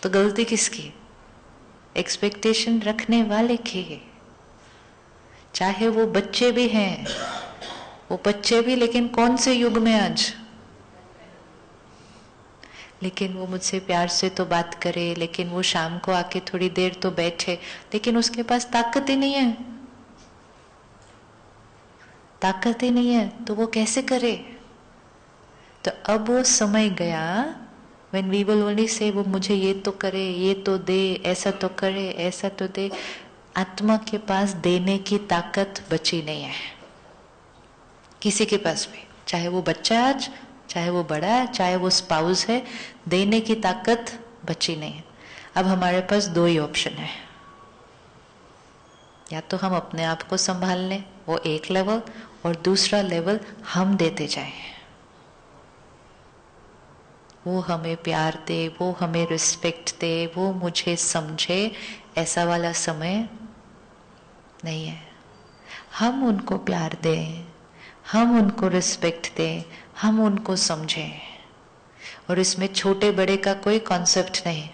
तो गलती किसकी? एक्सपेक्टेशन रखने वाले की। चाहे वो बच्चे भी हैं, वो बच्चे भी लेकिन कौन से युग में आज? लेकिन वो मुझसे प्यार से तो बात करे, लेकिन वो शाम को आके थोड़ी देर तो बैठे, लेकिन उसके पास ताकत ही नहीं है। ताकत ही नहीं है तो वो कैसे करे? तो अब वो समय गया when we will only say वो मुझे ये तो करे, ये तो दे, ऐसा तो करे, ऐसा तो दे। आत्मा के पास देने की ताकत बची नहीं है किसी के पास भी, चाहे वो बच्चा है आज, चाहे वो बड़ा है, चाहे वो स्पाउस है, देने की ताकत बची नहीं है। अब हमारे पास दो ही ऑप्शन है। या तो हम अपने आप को संभाल लें, वो एक लेवल, और दूसरा लेवल हम देते जाएं। वो हमें प्यार दे, वो हमें रिस्पेक्ट दे, वो मुझे समझे, ऐसा वाला समय नहीं है। हम उनको प्यार दें, हम उनको रिस्पेक्ट दें, हम उनको समझें, और इसमें छोटे बड़े का कोई कॉन्सेप्ट नहीं।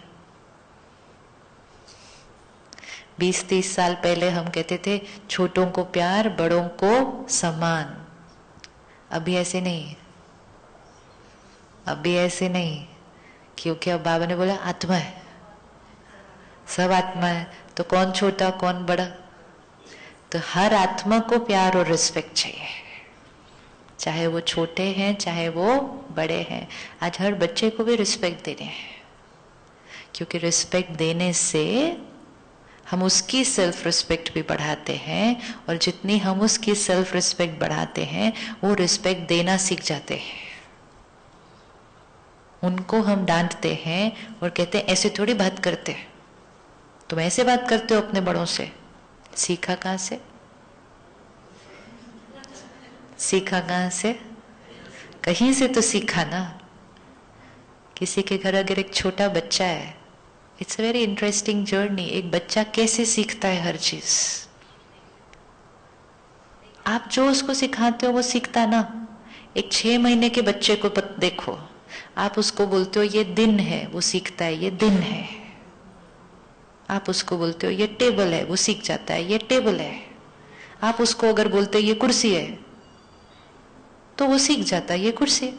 20-30 साल पहले हम कहते थे छोटों को प्यार, बड़ों को सम्मान। अभी ऐसे नहीं, अभी ऐसे नहीं, क्योंकि अब बाबा ने बोला आत्मा है, सब आत्मा है, तो कौन छोटा कौन बड़ा। तो हर आत्मा को प्यार और रिस्पेक्ट चाहिए, चाहे वो छोटे हैं चाहे वो बड़े हैं। आज हर बच्चे को भी रिस्पेक्ट देने हैं, क्योंकि रिस्पेक्ट देने से हम उसकी सेल्फ रिस्पेक्ट भी बढ़ाते हैं, और जितनी हम उसकी सेल्फ रिस्पेक्ट बढ़ाते हैं वो रिस्पेक्ट देना सीख जाते हैं। उनको हम डांटते हैं और कहते हैं ऐसे थोड़ी बात करते, तुम ऐसे बात करते हो अपने बड़ों से, सीखा कहाँ से? सीखा कहाँ से? कहीं से तो सीखा ना। किसी के घर अगर एक छोटा बच्चा है, it's a very interesting journey. एक बच्चा कैसे सीखता है हर चीज? आप जो उसको सिखाते हो वो सीखता ना। एक 6 महीने के बच्चे को देखो, आप उसको बोलते हो ये दिन है, वो सीखता है ये दिन है। आप उसको बोलते हो ये टेबल है, वो सीख जाता है ये टेबल है। आप उसको अगर बोलते हो ये कुर्सी है, तो वो सीख जाता है ये कुर्सी है।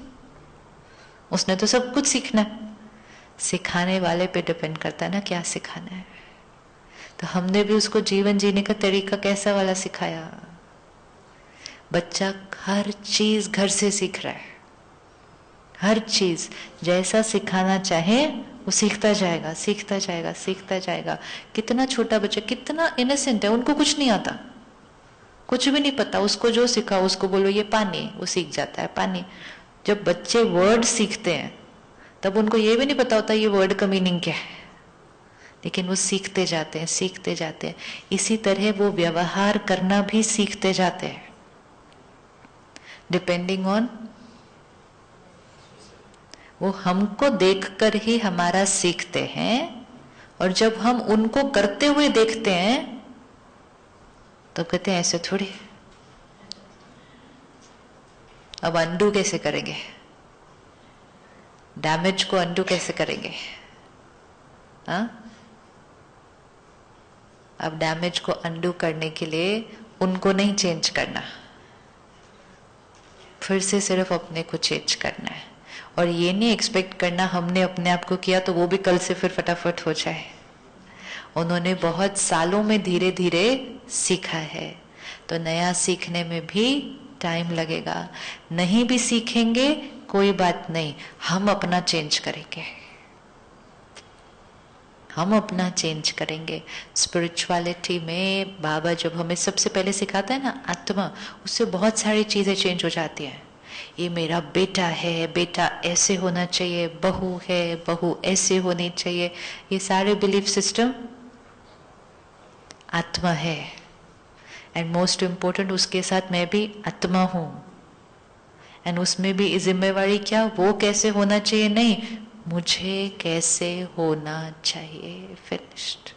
उसने तो सब कुछ सीखना है। सिखाने वाले पे डिपेंड करता है ना क्या सिखाना है। तो हमने भी उसको जीवन जीने का तरीका कैसा वाला सिखाया। बच्चा हर चीज घर से सीख रहा है, हर चीज जैसा सिखाना चाहे वो सीखता जाएगा, सीखता जाएगा, सीखता जाएगा। कितना छोटा बच्चा, कितना इनोसेंट है, उनको कुछ नहीं आता, कुछ भी नहीं पता। उसको जो सिखाओ, उसको बोलो ये पानी, वो सीख जाता है पानी। जब बच्चे वर्ड सीखते हैं तब उनको ये भी नहीं पता होता ये वर्ड का मीनिंग क्या है, लेकिन वो सीखते जाते हैं, सीखते जाते हैं। इसी तरह वो व्यवहार करना भी सीखते जाते हैं, डिपेंडिंग ऑन, वो हमको देखकर ही हमारा सीखते हैं। और जब हम उनको करते हुए देखते हैं तो कहते हैं ऐसे थोड़ी। अब अंडू कैसे करेंगे? डैमेज को अंडू कैसे करेंगे? हाँ, अब डैमेज को अंडू करने के लिए उनको नहीं चेंज करना, फिर से सिर्फ अपने को चेंज करना है। और ये नहीं एक्सपेक्ट करना हमने अपने आप को किया तो वो भी कल से फिर फटाफट हो जाए। उन्होंने बहुत सालों में धीरे धीरे सीखा है, तो नया सीखने में भी टाइम लगेगा। नहीं भी सीखेंगे कोई बात नहीं, हम अपना चेंज करेंगे, हम अपना चेंज करेंगे। स्पिरिचुअलिटी में बाबा जब हमें सबसे पहले सिखाता है ना आत्मा, उससे बहुत सारी चीजें चेंज हो जाती हैं। ये मेरा बेटा है, बेटा ऐसे होना चाहिए, बहू है, बहू ऐसे होनी चाहिए, ये सारे बिलीफ सिस्टम आत्मा है। एंड मोस्ट इम्पोर्टेंट, उसके साथ मैं भी आत्मा हूं, एंड उसमें भी जिम्मेवारी क्या, वो कैसे होना चाहिए नहीं, मुझे कैसे होना चाहिए। फिनिश्ड।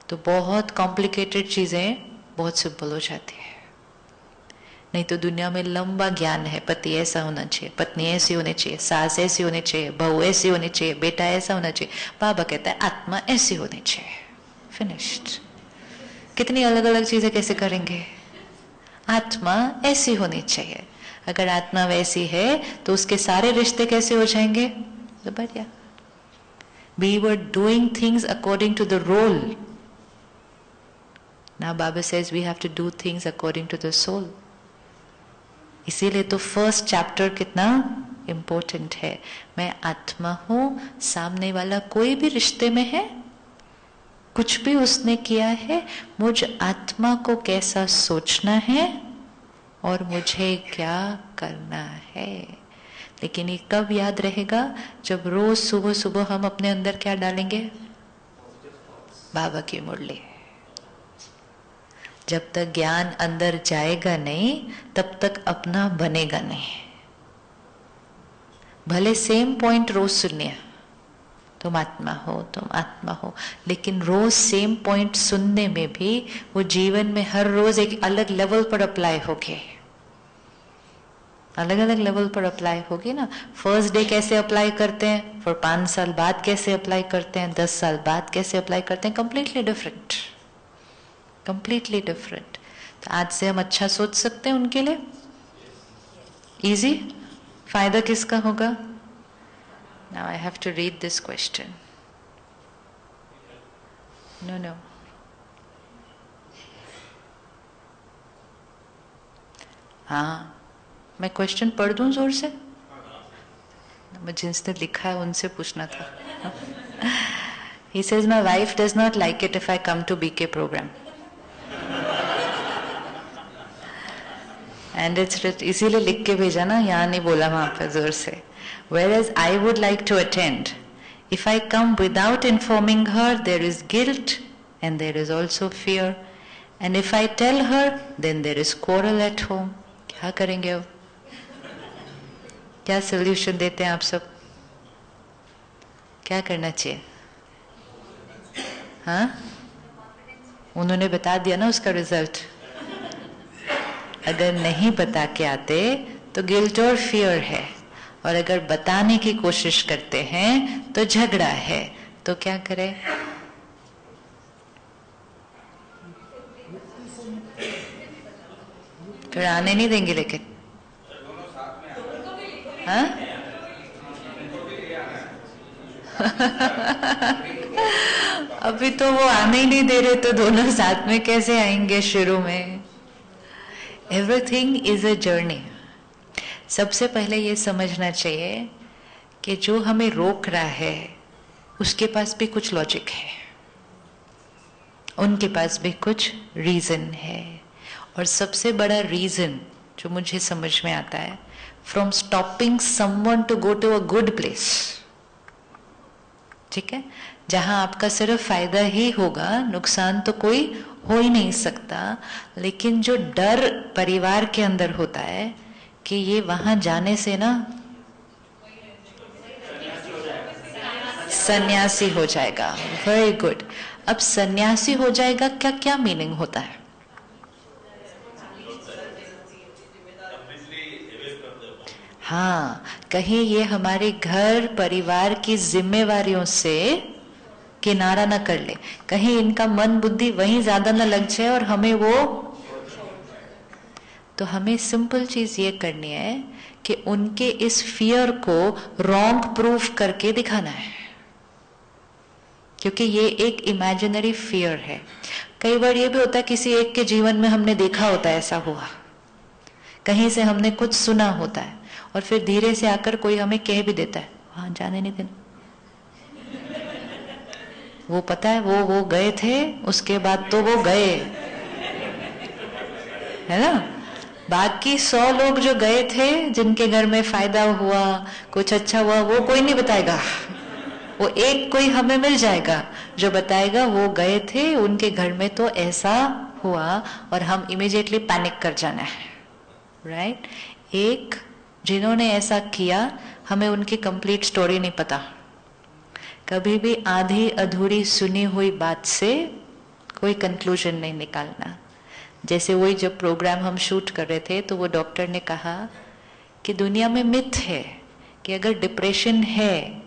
तो बहुत कॉम्प्लिकेटेड चीजें बहुत सिंपल हो जाती है। नहीं तो दुनिया में लंबा ज्ञान है, पति ऐसा होना चाहिए, पत्नी ऐसी होनी चाहिए, सास ऐसी होनी चाहिए, बहू ऐसी होनी चाहिए, बेटा ऐसा होना चाहिए। बाबा कहता है आत्मा ऐसी होनी चाहिए। फिनिश्ड। कितनी अलग अलग चीजें कैसे करेंगे? आत्मा ऐसी होनी चाहिए। अगर आत्मा वैसी है तो उसके सारे रिश्ते कैसे हो जाएंगे? तो बढ़िया। We were doing things according to the role. Now Baba says we have to do things according to the soul. इसीलिए तो फर्स्ट चैप्टर कितना इम्पोर्टेंट है। मैं आत्मा हूं, सामने वाला कोई भी रिश्ते में है, कुछ भी उसने किया है, मुझ आत्मा को कैसा सोचना है और मुझे क्या करना है। लेकिन ये कब याद रहेगा? जब रोज सुबह सुबह हम अपने अंदर क्या डालेंगे? बाबा की मुरली। जब तक ज्ञान अंदर जाएगा नहीं तब तक अपना बनेगा नहीं। भले सेम पॉइंट रोज सुनिए, तुम आत्मा हो, तुम आत्मा हो, लेकिन रोज सेम पॉइंट सुनने में भी वो जीवन में हर रोज एक अलग लेवल पर अप्लाई होगे, अलग अलग लेवल पर अप्लाई होगी ना। फर्स्ट डे कैसे अप्लाई करते हैं, फिर 5 साल बाद कैसे अप्लाई करते हैं, 10 साल बाद कैसे अप्लाई करते हैं, कंप्लीटली डिफरेंट, कंप्लीटली डिफरेंट। तो आज से हम अच्छा सोच सकते हैं उनके लिए, इजी। फायदा किसका होगा? Now I have to read this question. No. हाँ, मैं क्वेश्चन पढ़ दूं जोर से? मैं जिसने लिखा है उनसे पूछना था। He says my wife does not like it if I come to BK program. And it's इसीलिए लिख के भेजा ना, यहाँ नहीं बोला वहाँ पे जोर से। Whereas I would like to attend. If I come without informing her, there is guilt and there is also fear. And if I tell her, then there is quarrel at home. क्या करेंगे अब? क्या solution देते हैं आप सब? क्या करना चाहिए? हाँ, उन्होंने बता दिया ना उसका रिजल्ट। अगर नहीं बता के आते तो गिल्ट और फियर है, और अगर बताने की कोशिश करते हैं तो झगड़ा है। तो क्या करें? फिर आने नहीं देंगे लेकिन, हाँ? अभी तो वो आने ही नहीं दे रहे, तो दोनों साथ में कैसे आएंगे शुरू में? Everything is a journey. सबसे पहले ये समझना चाहिए कि जो हमें रोक रहा है उसके पास भी कुछ लॉजिक है, उनके पास भी कुछ रीजन है। और सबसे बड़ा रीजन जो मुझे समझ में आता है, from stopping someone to go to a good place, ठीक है, जहां आपका सिर्फ फायदा ही होगा, नुकसान तो कोई हो ही नहीं सकता। लेकिन जो डर परिवार के अंदर होता है कि ये वहां जाने से ना सन्यासी हो जाएगा, वेरी गुड। अब सन्यासी हो जाएगा, क्या क्या मीनिंग होता है? हाँ, कहीं ये हमारे घर परिवार की जिम्मेवारियों से किनारा न कर ले, कहीं इनका मन बुद्धि वहीं ज्यादा न लग जाए और हमें वो। तो हमें सिंपल चीज ये करनी है कि उनके इस फियर को रॉन्ग प्रूफ करके दिखाना है, क्योंकि ये एक इमेजिनरी फियर है। कई बार ये भी होता है किसी एक के जीवन में हमने देखा होता है ऐसा हुआ, कहीं से हमने कुछ सुना होता है, और फिर धीरे से आकर कोई हमें कह भी देता है वहां जाने नहीं देना। वो पता है वो गए थे, उसके बाद तो वो गए, है ना। बाकी 100 लोग जो गए थे, जिनके घर में फायदा हुआ, कुछ अच्छा हुआ, वो कोई नहीं बताएगा। वो एक कोई हमें मिल जाएगा जो बताएगा वो गए थे, उनके घर में तो ऐसा हुआ, और हम इमीडिएटली पैनिक कर जाना है, राइट। एक जिन्होंने ऐसा किया, हमें उनकी कंप्लीट स्टोरी नहीं पता। कभी भी आधी अधूरी सुनी हुई बात से कोई कंक्लूजन नहीं निकालना। जैसे वही जब प्रोग्राम हम शूट कर रहे थे, तो वो डॉक्टर ने कहा कि दुनिया में मिथ है कि अगर डिप्रेशन है,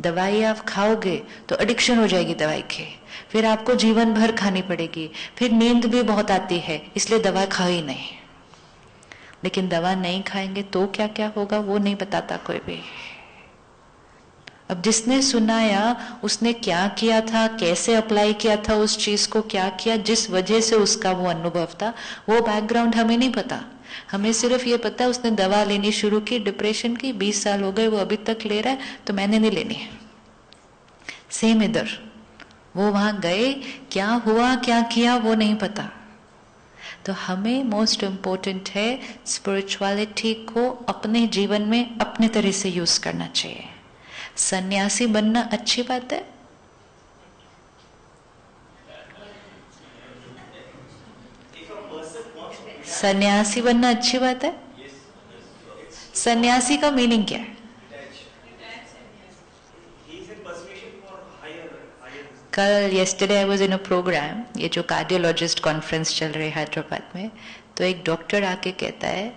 दवाई आप खाओगे तो एडिक्शन हो जाएगी दवाई के, फिर आपको जीवन भर खानी पड़ेगी, फिर नींद भी बहुत आती है, इसलिए दवा खाओ ही नहीं। लेकिन दवा नहीं खाएंगे तो क्या क्या होगा वो नहीं बताता कोई भी। अब जिसने सुनाया उसने क्या किया था, कैसे अप्लाई किया था उस चीज को, क्या किया, जिस वजह से उसका वो अनुभव था, वो बैकग्राउंड हमें नहीं पता। हमें सिर्फ ये पता है उसने दवा लेनी शुरू की डिप्रेशन की, 20 साल हो गए वो अभी तक ले रहा है, तो मैंने नहीं लेनी है। सेम इधर, वो वहां गए, क्या हुआ क्या किया वो नहीं पता। तो हमें मोस्ट इम्पोर्टेंट है स्पिरिचुअलिटी को अपने जीवन में अपने तरह से यूज करना चाहिए। सन्यासी बनना अच्छी बात है, सन्यासी बनना अच्छी बात है? सन्यासी का मीनिंग क्या है? कल yesterday I was in a program, ये जो कार्डियोलॉजिस्ट कॉन्फ्रेंस चल रही है हैदराबाद में, तो एक डॉक्टर आके कहता है,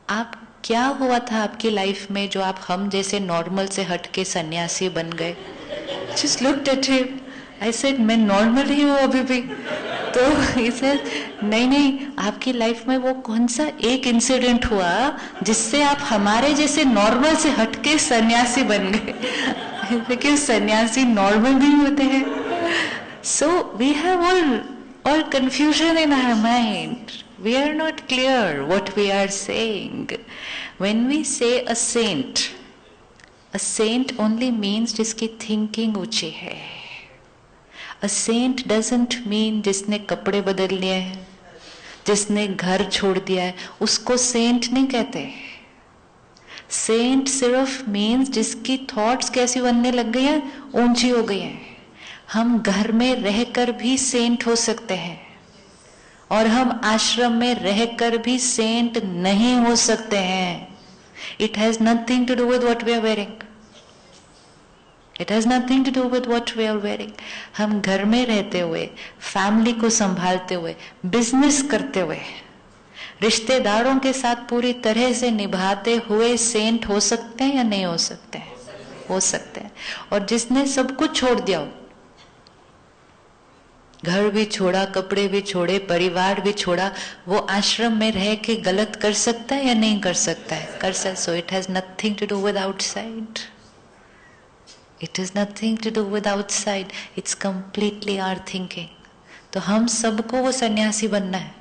आप क्या हुआ था आपकी लाइफ में जो आप हम जैसे नॉर्मल से हट के सन्यासी बन गए? Just looked at him. I said, मैं नॉर्मल ही हूँ अभी भी. तो he said, नहीं, आपकी लाइफ में वो कौन सा एक इंसिडेंट हुआ जिससे आप हमारे जैसे नॉर्मल से हट के सन्यासी बन गए? लेकिन सन्यासी नॉर्मल नहीं होते हैं. So we have all confusion in our mind. We are not clear what we are saying. When we say a saint only means जिसकी thinking ऊंची है. A saint doesn't mean जिसने कपड़े बदल लिए हैं, जिसने घर छोड़ दिया है, उसको सेंट नहीं कहते. सेंट सिर्फ मीन्स जिसकी थॉट्स कैसी बनने लग गई हैं, ऊंची हो गई हैं. हम घर में रहकर भी सेंट हो सकते हैं और हम आश्रम में रहकर भी सेंट नहीं हो सकते हैं. It has nothing to do with what we are wearing. It has nothing to do with what we are wearing. हम घर में रहते हुए, फैमिली को संभालते हुए, बिजनेस करते हुए, रिश्तेदारों के साथ पूरी तरह से निभाते हुए सेंट हो सकते हैं या नहीं हो सकते हैं? हो सकते हैं. और जिसने सब कुछ छोड़ दिया हो, घर भी छोड़ा, कपड़े भी छोड़े, परिवार भी छोड़ा, वो आश्रम में रह के गलत कर सकता है या नहीं कर सकता है? कर सकता. So it has nothing to do with outside. It is nothing to do with outside. It's completely our thinking. तो हम सबको वो सन्यासी बनना है.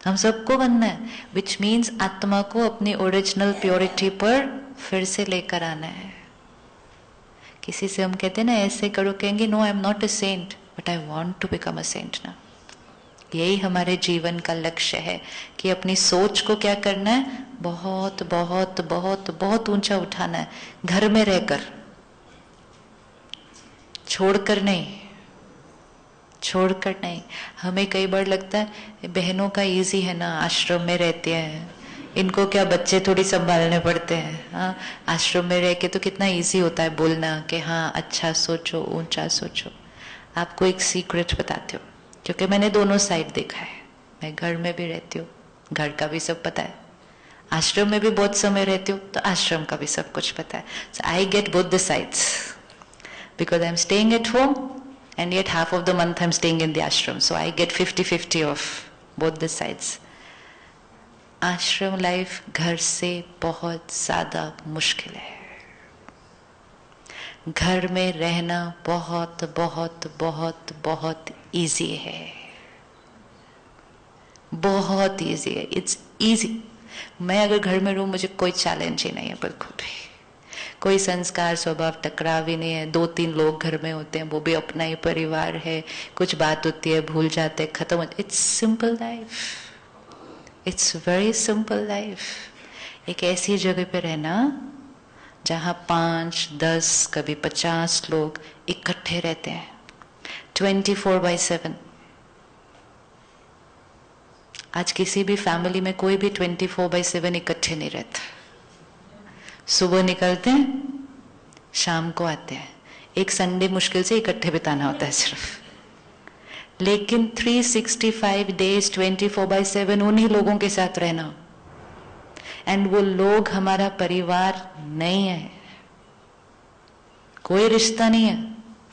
हम सबको बनना है. विच मीन्स आत्मा को अपनी ओरिजिनल प्योरिटी पर फिर से लेकर आना है. किसी से हम कहते हैं ना ऐसे करो, कहेंगे no I am not a saint but I want to become a saint ना. यही हमारे जीवन का लक्ष्य है कि अपनी सोच को क्या करना है, बहुत बहुत बहुत बहुत ऊंचा उठाना है. घर में रहकर, छोड़कर नहीं, छोड़कर नहीं. हमें कई बार लगता है बहनों का इजी है ना, आश्रम में रहते हैं, इनको क्या बच्चे थोड़ी संभालने पड़ते हैं. हाँ, आश्रम में रह के तो कितना इजी होता है बोलना कि हाँ अच्छा सोचो, ऊंचा सोचो. आपको एक सीक्रेट बताती हूँ, क्योंकि मैंने दोनों साइड देखा है. मैं घर में भी रहती हूँ, घर का भी सब पता है. आश्रम में भी बहुत समय रहती हूँ, तो आश्रम का भी सब कुछ पता है. So I get both the sides because I am staying at home and yet half of the month I'm staying in the ashram, so I get 50-50 of both the sides. आश्रम लाइफ घर से बहुत ज्यादा मुश्किल है. घर में रहना बहुत बहुत बहुत बहुत इजी है. बहुत इजी है. It's easy. मैं अगर घर में रहूं, मुझे कोई चैलेंज ही नहीं है बिल्कुल भी. कोई संस्कार स्वभाव टकराव ही नहीं है. 2-3 लोग घर में होते हैं, वो भी अपना ही परिवार है. कुछ बात होती है, भूल जाते, खत्म हो. It's simple life. It's very simple life. एक ऐसी जगह पे रहना जहां 5, 10, कभी 50 लोग इकट्ठे रहते हैं 24/7. आज किसी भी फैमिली में कोई भी 24/7 इकट्ठे नहीं रहता. सुबह निकलते हैं, शाम को आते हैं. एक संडे मुश्किल से इकट्ठे बिताना होता है सिर्फ. लेकिन 365 डेज 24/7 उन्हीं लोगों के साथ रहना. एंड वो लोग हमारा परिवार नहीं है. कोई रिश्ता नहीं है.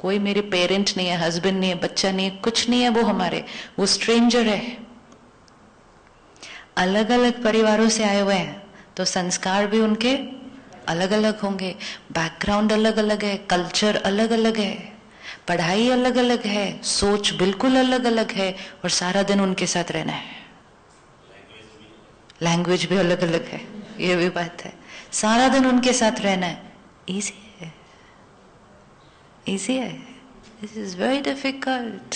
कोई मेरे पेरेंट नहीं है, हस्बैंड नहीं है, बच्चा नहीं है, कुछ नहीं है. वो हमारे, वो स्ट्रेंजर है. अलग अलग परिवारों से आए हुए हैं, तो संस्कार भी उनके अलग अलग होंगे. बैकग्राउंड अलग अलग है, कल्चर अलग अलग है, पढ़ाई अलग अलग है, सोच बिल्कुल अलग अलग है. और सारा दिन उनके साथ रहना है. लैंग्वेज भी अलग अलग है, ये भी बात है. सारा दिन उनके साथ रहना है. इजी है? इजी है? This is very difficult.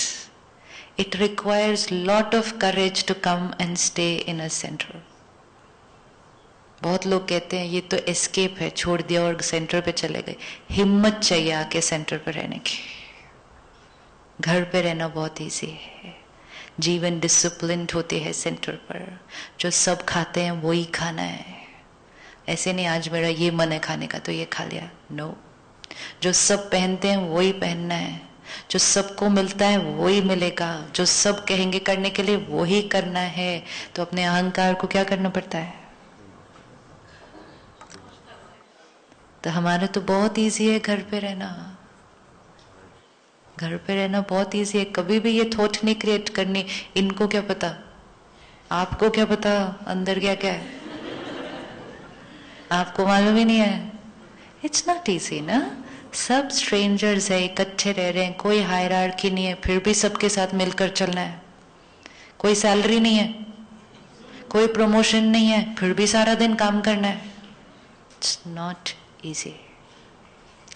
It requires lot of courage to come and stay in a center. बहुत लोग कहते हैं ये तो एस्केप है, छोड़ दिया और सेंटर पे चले गए. हिम्मत चाहिए आके सेंटर पे रहने की. घर पे रहना बहुत इजी है. जीवन डिसिप्लिन्ड होते हैं सेंटर पर, जो सब खाते हैं वही खाना है। ऐसे नहीं आज मेरा ये मन है खाने का तो ये खा लिया, नो। जो सब पहनते हैं वही पहनना है, जो सबको मिलता है वही मिलेगा, जो सब कहेंगे करने के लिए वही करना है। तो अपने अहंकार को क्या करना पड़ता है? तो हमारा तो बहुत इजी है घर पे रहना, घर पे रहना बहुत इजी है। कभी भी ये थॉट नहीं क्रिएट करनी, इनको क्या पता, आपको क्या पता अंदर क्या क्या है, आपको मालूम ही नहीं है। इट्स नॉट इजी ना। सब स्ट्रेंजर्स है, इकट्ठे रह रहे हैं, कोई हायरार्की नहीं है, फिर भी सबके साथ मिलकर चलना है। कोई सैलरी नहीं है, कोई प्रमोशन नहीं है, फिर भी सारा दिन काम करना है। It's not easy,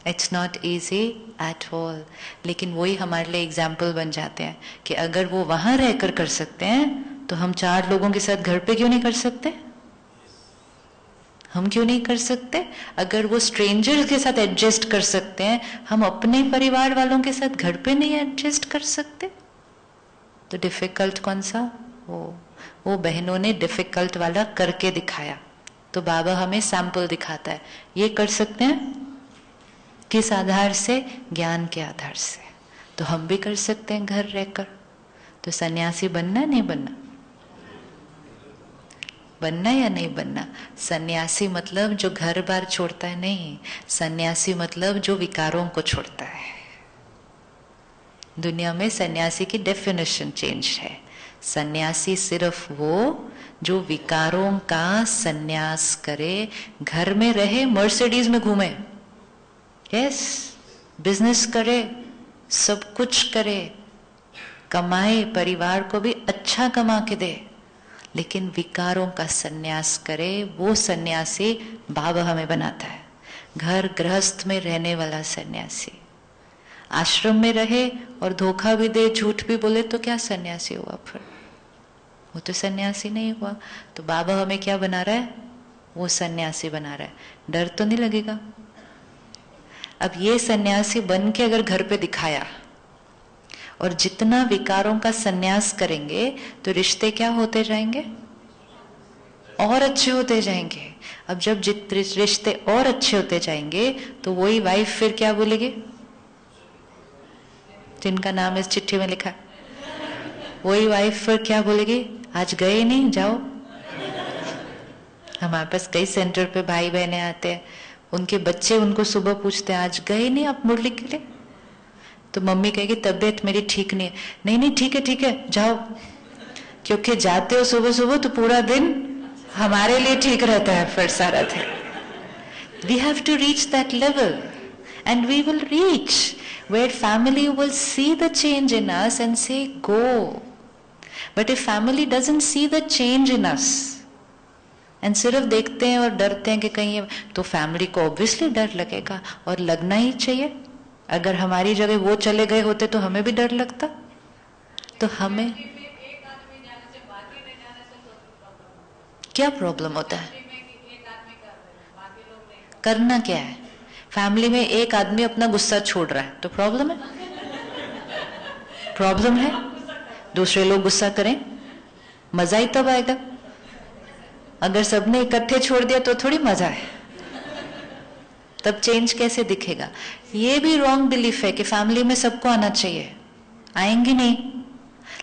it's not easy at all. लेकिन वही हमारे लिए एग्जाम्पल बन जाते हैं कि अगर वो वहां रहकर कर सकते हैं तो हम 4 लोगों के साथ घर पे क्यों नहीं कर सकते? हम क्यों नहीं कर सकते? अगर वो स्ट्रेंजर्स के साथ एडजस्ट कर सकते हैं, हम अपने परिवार वालों के साथ घर पे नहीं एडजस्ट कर सकते? तो डिफिकल्ट कौन सा? वो बहनों ने डिफिकल्ट वाला करके दिखाया। तो बाबा हमें सैंपल दिखाता है, ये कर सकते हैं। किस आधार से? ज्ञान के आधार से। तो हम भी कर सकते हैं घर रहकर। तो सन्यासी बनना नहीं बनना? बनना या नहीं बनना? सन्यासी मतलब जो घर बार छोड़ता है नहीं, सन्यासी मतलब जो विकारों को छोड़ता है। दुनिया में सन्यासी की डेफिनेशन चेंज है। सन्यासी सिर्फ वो जो विकारों का सन्यास करे, घर में रहे, मर्सिडीज में घूमे, यस, बिजनेस करे, सब कुछ करे, कमाए, परिवार को भी अच्छा कमा के दे, लेकिन विकारों का सन्यास करे, वो सन्यासी बाबा हमें बनाता है। घर गृहस्थ में रहने वाला सन्यासी आश्रम में रहे और धोखा भी दे, झूठ भी बोले तो क्या सन्यासी हुआ? फिर वो तो सन्यासी नहीं हुआ। तो बाबा हमें क्या बना रहा है? वो सन्यासी बना रहा है। डर तो नहीं लगेगा? अब ये सन्यासी बन के अगर घर पे दिखाया, और जितना विकारों का सन्यास करेंगे तो रिश्ते क्या होते जाएंगे? और अच्छे होते जाएंगे। अब जब रिश्ते और अच्छे होते जाएंगे तो वही वाइफ फिर क्या बोलेगी, जिनका नाम इस चिट्ठी में लिखा, वही वाइफ फिर क्या बोलेगी, आज गए नहीं, जाओ। हमारे पास कई सेंटर पे भाई बहने आते हैं, उनके बच्चे उनको सुबह पूछते हैं, आज गए नहीं आप मुरली के लिए? तो मम्मी कहेगी तबीयत मेरी ठीक नहीं है। नहीं नहीं ठीक है जाओ, क्योंकि जाते हो सुबह सुबह तो पूरा दिन हमारे लिए ठीक रहता है फिर सारा दिन। We have to reach that level, and we will reach where family will see the change in us and say go. But if family doesn't see the change in us and सिर्फ देखते हैं और डरते हैं कि कहीं, तो family को ऑब्वियसली डर लगेगा, और लगना ही चाहिए। अगर हमारी जगह वो चले गए होते तो हमें भी डर लगता। तो हमें क्या प्रॉब्लम होता है? करना क्या है? फैमिली में एक आदमी अपना गुस्सा छोड़ रहा है तो प्रॉब्लम है? प्रॉब्लम है? दूसरे लोग गुस्सा करें, मजा ही तब आएगा। अगर सबने इकट्ठे छोड़ दिया तो थोड़ी मजा है, तब चेंज कैसे दिखेगा? ये भी रॉन्ग बिलीफ है कि फैमिली में सबको आना चाहिए। आएंगे नहीं,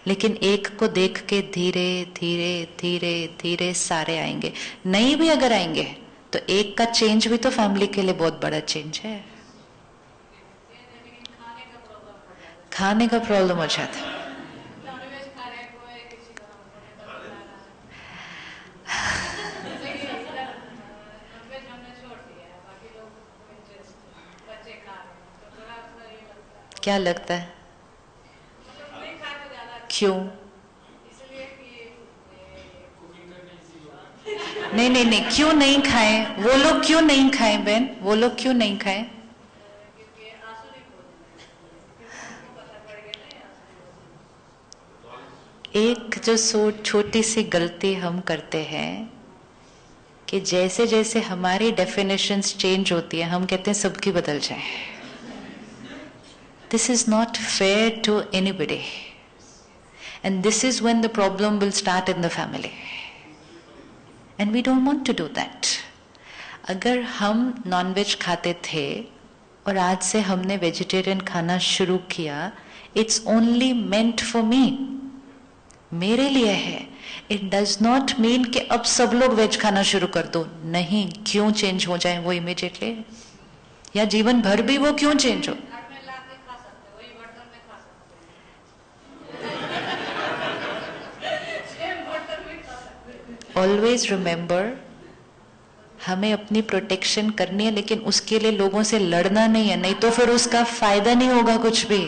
लेकिन एक को देख के धीरे धीरे धीरे धीरे सारे आएंगे। नहीं भी अगर आएंगे तो एक का चेंज भी तो फैमिली के लिए बहुत बड़ा चेंज है। खाने का प्रॉब्लम हो जाता है। क्या लगता है क्यों? नहीं, क्यों नहीं खाए वो लोग? क्यों नहीं खाए बहन? वो लोग क्यों नहीं खाए? एक जो छोटी सी गलती हम करते हैं कि जैसे जैसे हमारी डेफिनेशंस चेंज होती है, हम कहते हैं सबकी बदल जाए। This is not fair to anybody. And this is when the problem will start in the family. And we don't want to do that. अगर हम नॉनवेज खाते थे और आज से हमने वेजिटेरियन खाना शुरू किया, it's only meant for me, मेरे लिए है. It does not mean कि अब सब लोग वेज खाना शुरू कर दो. नहीं, क्यों चेंज हो जाए वो इमीडिएटली, या जीवन भर भी वो क्यों चेंज हो. ऑलवेज रिमेंबर, हमें अपनी प्रोटेक्शन करनी है, लेकिन उसके लिए लोगों से लड़ना नहीं है, नहीं तो फिर उसका फायदा नहीं होगा कुछ भी.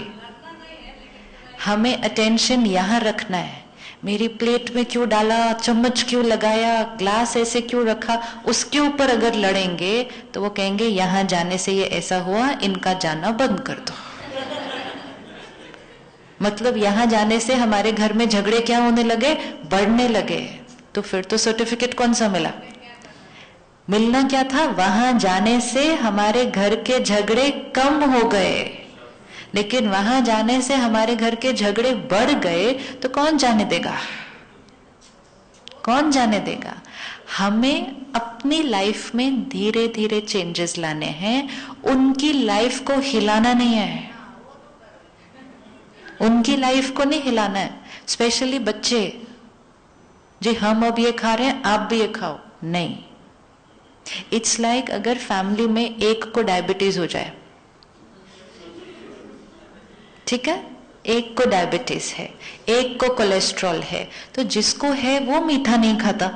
हमें अटेंशन यहाँ रखना है. मेरी प्लेट में क्यों डाला, चम्मच क्यों लगाया, ग्लास ऐसे क्यों रखा, उसके ऊपर अगर लड़ेंगे तो वो कहेंगे यहाँ जाने से ये ऐसा हुआ, इनका जाना बंद कर दो. मतलब यहाँ जाने से हमारे घर में झगड़े क्या होने लगे, बढ़ने लगे. तो फिर तो सर्टिफिकेट कौन सा मिला. मिलना क्या था, वहां जाने से हमारे घर के झगड़े कम हो गए. लेकिन वहां जाने से हमारे घर के झगड़े बढ़ गए तो कौन जाने देगा, कौन जाने देगा. हमें अपनी लाइफ में धीरे धीरे चेंजेस लाने हैं, उनकी लाइफ को हिलाना नहीं है, उनकी लाइफ को नहीं हिलाना है. स्पेशली बच्चे, जी हम अब ये खा रहे हैं आप भी ये खाओ, नहीं. इट्स लाइक अगर फैमिली में एक को डायबिटीज हो जाए, ठीक है, एक को डायबिटीज है, एक को कोलेस्ट्रॉल है, तो जिसको है वो मीठा नहीं खाता,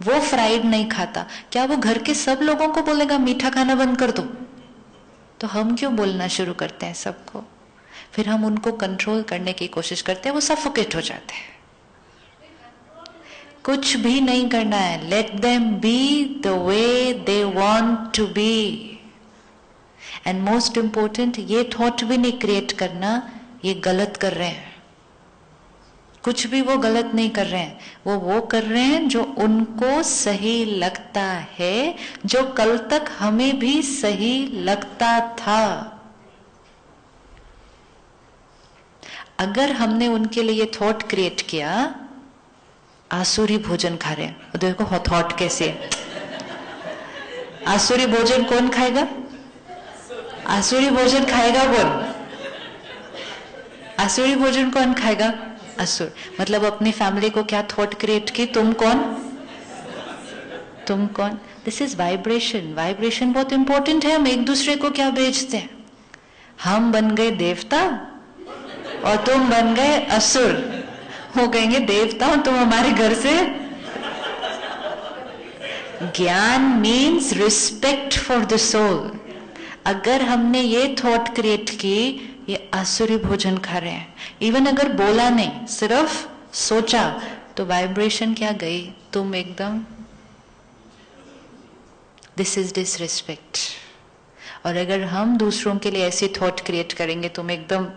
वो फ्राइड नहीं खाता, क्या वो घर के सब लोगों को बोलेगा मीठा खाना बंद कर दो. तो हम क्यों बोलना शुरू करते हैं सबको, फिर हम उनको कंट्रोल करने की कोशिश करते हैं, वो सफोकेट हो जाते हैं. कुछ भी नहीं करना है. Let them be the way they want to be. And most important, ये थॉट भी नहीं क्रिएट करना ये गलत कर रहे हैं. कुछ भी वो गलत नहीं कर रहे हैं, वो कर रहे हैं जो उनको सही लगता है, जो कल तक हमें भी सही लगता था. अगर हमने उनके लिए थॉट क्रिएट किया, आसुरी भोजन खा रहे हैं, देखो थॉट कैसे. आसुरी भोजन कौन खाएगा, आसुरी भोजन खाएगा कौन, आसुरी भोजन कौन खाएगा, असुर. मतलब अपनी फैमिली को क्या थॉट क्रिएट की, तुम कौन, तुम कौन. This is vibration. वाइब्रेशन बहुत इंपॉर्टेंट है. हम एक दूसरे को क्या भेजते हैं, हम बन गए देवता और तुम बन गए असुर. वो कहेंगे देवता हो तुम हमारे घर से. ज्ञान means respect for the soul. अगर हमने ये थॉट क्रिएट की ये आसुरी भोजन खा रहे हैं, इवन अगर बोला नहीं, सिर्फ सोचा, तो वाइब्रेशन क्या गई, तुम एकदम, दिस इज डिसरिस्पेक्ट. और अगर हम दूसरों के लिए ऐसी थॉट क्रिएट करेंगे, तुम एकदम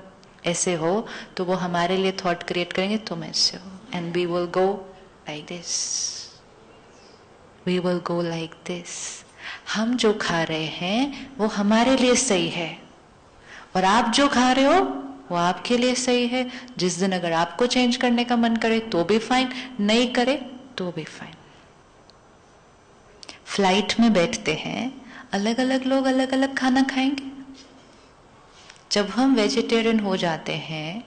ऐसे हो, तो वो हमारे लिए थॉट क्रिएट करेंगे, तुम ऐसे हो. And we will go like this, we will go like this. हम जो खा रहे हैं वो हमारे लिए सही है, और आप जो खा रहे हो वो आपके लिए सही है. जिस दिन अगर आपको चेंज करने का मन करे तो भी फाइन, नहीं करे तो भी फाइन. फ्लाइट में बैठते हैं, अलग अलग लोग अलग अलग खाना खाएंगे. जब हम वेजिटेरियन हो जाते हैं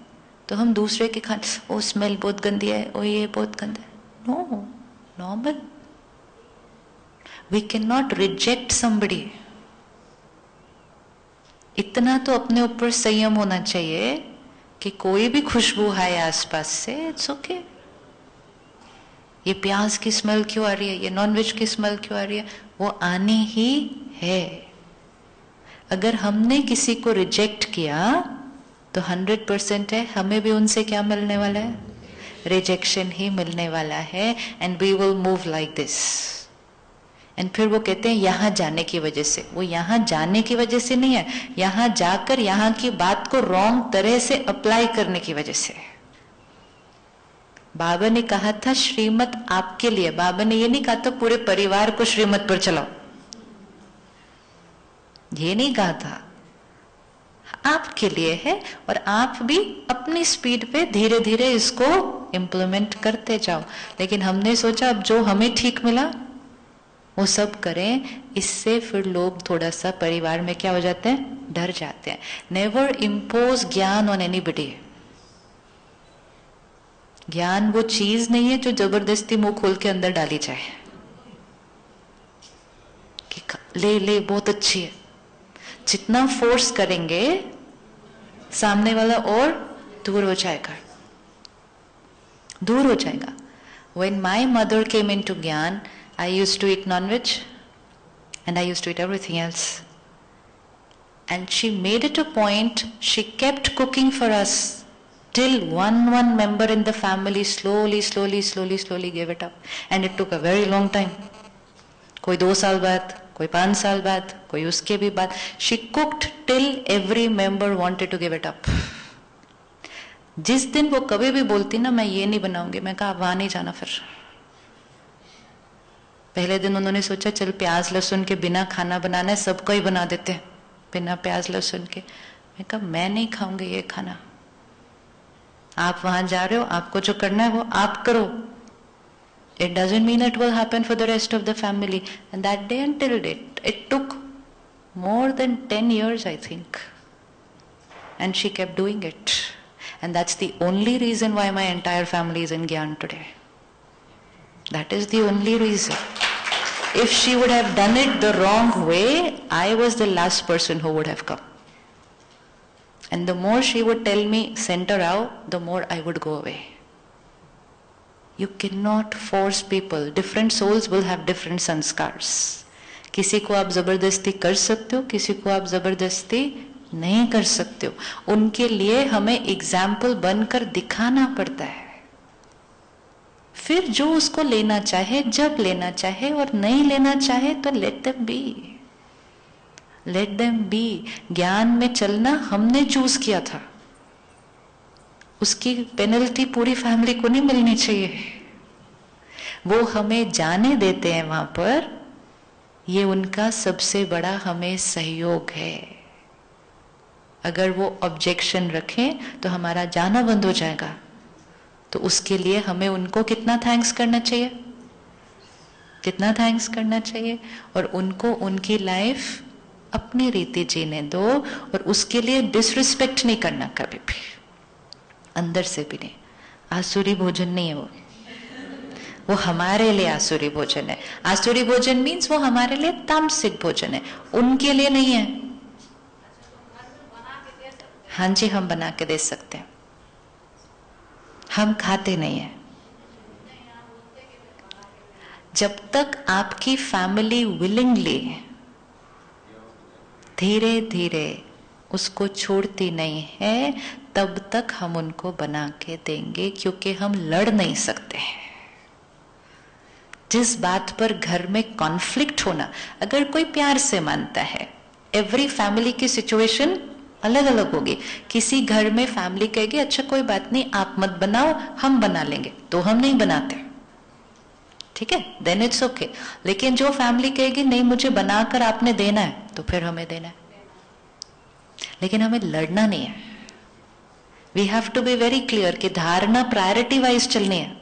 तो हम दूसरे के खाने, ओ स्मेल बहुत गंदी है, ओ ये बहुत गंदा है. No, normal. We can not reject somebody. इतना तो अपने ऊपर संयम होना चाहिए कि कोई भी खुशबू आए आसपास से, इट्स ओके. ये प्याज की स्मेल क्यों आ रही है, ये नॉनवेज की स्मेल क्यों आ रही है, वो आनी ही है. अगर हमने किसी को रिजेक्ट किया तो 100% है हमें भी उनसे क्या मिलने वाला है, रिजेक्शन ही मिलने वाला है. And we will move like this. And फिर वो कहते हैं यहाँ जाने की वजह से. वो यहाँ जाने की वजह से नहीं है, यहाँ जाकर यहाँ की बात को रॉन्ग तरह से अप्लाई करने की वजह से. बाबा ने कहा था श्रीमत आपके लिए. बाबा ने ये नहीं कहा था पूरे परिवार को श्रीमत पर चलाओ, ये नहीं कहा था. आपके लिए है, और आप भी अपनी स्पीड पे धीरे धीरे इसको इम्प्लीमेंट करते जाओ। लेकिन हमने सोचा अब जो हमें ठीक मिला वो सब करें, इससे फिर लोग थोड़ा सा परिवार में क्या हो जाते हैं, डर जाते हैं। नेवर इम्पोज ज्ञान ऑन एनीबडी। ज्ञान वो चीज नहीं है जो जबरदस्ती मुंह खोल के अंदर डाली जाए कि ले ले बहुत अच्छी है। जितना फोर्स करेंगे सामने वाला और दूर हो जाएगा, दूर हो जाएगा। When my mother came into Gyan, I used to eat non-veg and I used to eat everything else. And she made it a point, she kept cooking for us till one member in the family slowly gave it up. And it took a very long time. कोई 2 साल बाद, कोई 5 साल बाद, कोई उसके भी बाद. She cooked till every member wanted to give it up. जिस दिन वो कभी भी बोलती ना मैं ये नहीं बनाऊंगी, मैं कहा वहां नहीं जाना। फिर पहले दिन उन्होंने सोचा चल प्याज लहसुन के बिना खाना बनाना है, सबको ही बना देते हैं बिना प्याज लहसुन के। मैं कहा मैं नहीं खाऊंगी ये खाना। आप वहां जा रहे हो, आपको जो करना है वो आप करो। It doesn't mean it will happen for the rest of the family. And that day until date, it took more than 10 years, I think. And she kept doing it. And that's the only reason why my entire family is in Gyan today. That is the only reason. If she would have done it the wrong way, I was the last person who would have come. And the more she would tell me, send her out, the more I would go away. You cannot force people. Different souls will have different sanskars. किसी को आप जबरदस्ती कर सकते हो, किसी को आप जबरदस्ती नहीं कर सकते हो। उनके लिए हमें एग्जाम्पल बनकर दिखाना पड़ता है। फिर जो उसको लेना चाहे, जब लेना चाहे, और नहीं लेना चाहे तो late them B, late them B. ज्ञान में चलना हमने चूज किया था, उसकी पेनल्टी पूरी फैमिली को नहीं मिलनी चाहिए। वो हमें जाने देते हैं वहां पर, ये उनका सबसे बड़ा हमें सहयोग है। अगर वो ऑब्जेक्शन रखें तो हमारा जाना बंद हो जाएगा। तो उसके लिए हमें उनको कितना थैंक्स करना चाहिए, कितना थैंक्स करना चाहिए। और उनको उनकी लाइफ अपनी रीति जीने दो, और उसके लिए डिसरिस्पेक्ट नहीं करना कभी भी, अंदर से भी नहीं। आसुरी भोजन नहीं है वो हमारे लिए आसुरी भोजन है। आसुरी भोजन मीन्स वो हमारे लिए तामसिक भोजन है, उनके लिए नहीं है। हाँ जी, हम बना के दे सकते हैं, हम खाते नहीं है। जब तक आपकी फैमिली विलिंगली धीरे धीरे उसको छोड़ती नहीं है, तब तक हम उनको बना के देंगे, क्योंकि हम लड़ नहीं सकते हैं। जिस बात पर घर में कॉन्फ्लिक्ट होना, अगर कोई प्यार से मानता है, एवरी फैमिली की सिचुएशन अलग अलग होगी। किसी घर में फैमिली कहेगी अच्छा कोई बात नहीं आप मत बनाओ, हम बना लेंगे, तो हम नहीं बनाते, ठीक है, देन इट्स ओके। लेकिन जो फैमिली कहेगी नहीं मुझे बनाकर आपने देना है, तो फिर हमें देना है। लेकिन हमें लड़ना नहीं है। We have to be very clear कि धारणा प्रायोरिटी वाइज चलनी है।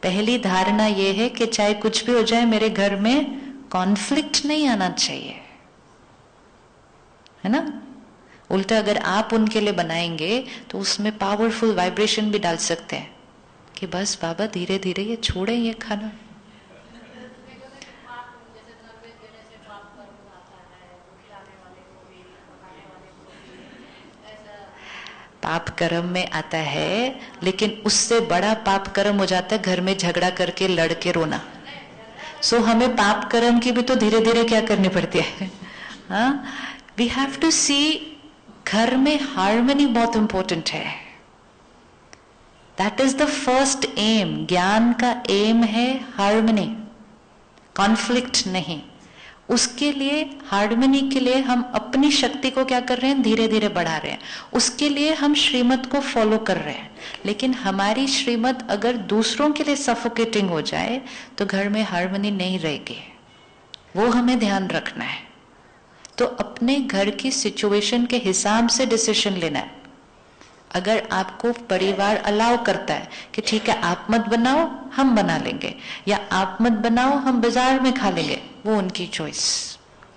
पहली धारणा यह है कि चाहे कुछ भी हो जाए मेरे घर में कॉन्फ्लिक्ट नहीं आना चाहिए, है ना। उल्टा अगर आप उनके लिए बनाएंगे तो उसमें पावरफुल वाइब्रेशन भी डाल सकते हैं कि बस बाबा धीरे धीरे ये छोड़े ये खाना। पाप कर्म में आता है, लेकिन उससे बड़ा पाप कर्म हो जाता है घर में झगड़ा करके लड़ के रोना। सो हमें पाप कर्म की भी तो धीरे धीरे क्या करनी पड़ती है। हाँ, वी हैव टू सी घर में हार्मनी बहुत इंपॉर्टेंट है। That is the first aim. ज्ञान का एम है हार्मनी, कॉन्फ्लिक्ट नहीं। उसके लिए हार्मनी के लिए हम अपनी शक्ति को क्या कर रहे हैं, धीरे धीरे बढ़ा रहे हैं। उसके लिए हम श्रीमत को फॉलो कर रहे हैं। लेकिन हमारी श्रीमत अगर दूसरों के लिए सफोकेटिंग हो जाए तो घर में हार्मनी नहीं रहेगी। वो हमें ध्यान रखना है। तो अपने घर की सिचुएशन के हिसाब से डिसीजन लेना है। अगर आपको परिवार अलाउ करता है कि ठीक है आप मत बनाओ हम बना लेंगे, या आप मत बनाओ हम बाजार में खा लेंगे, वो उनकी चॉइस,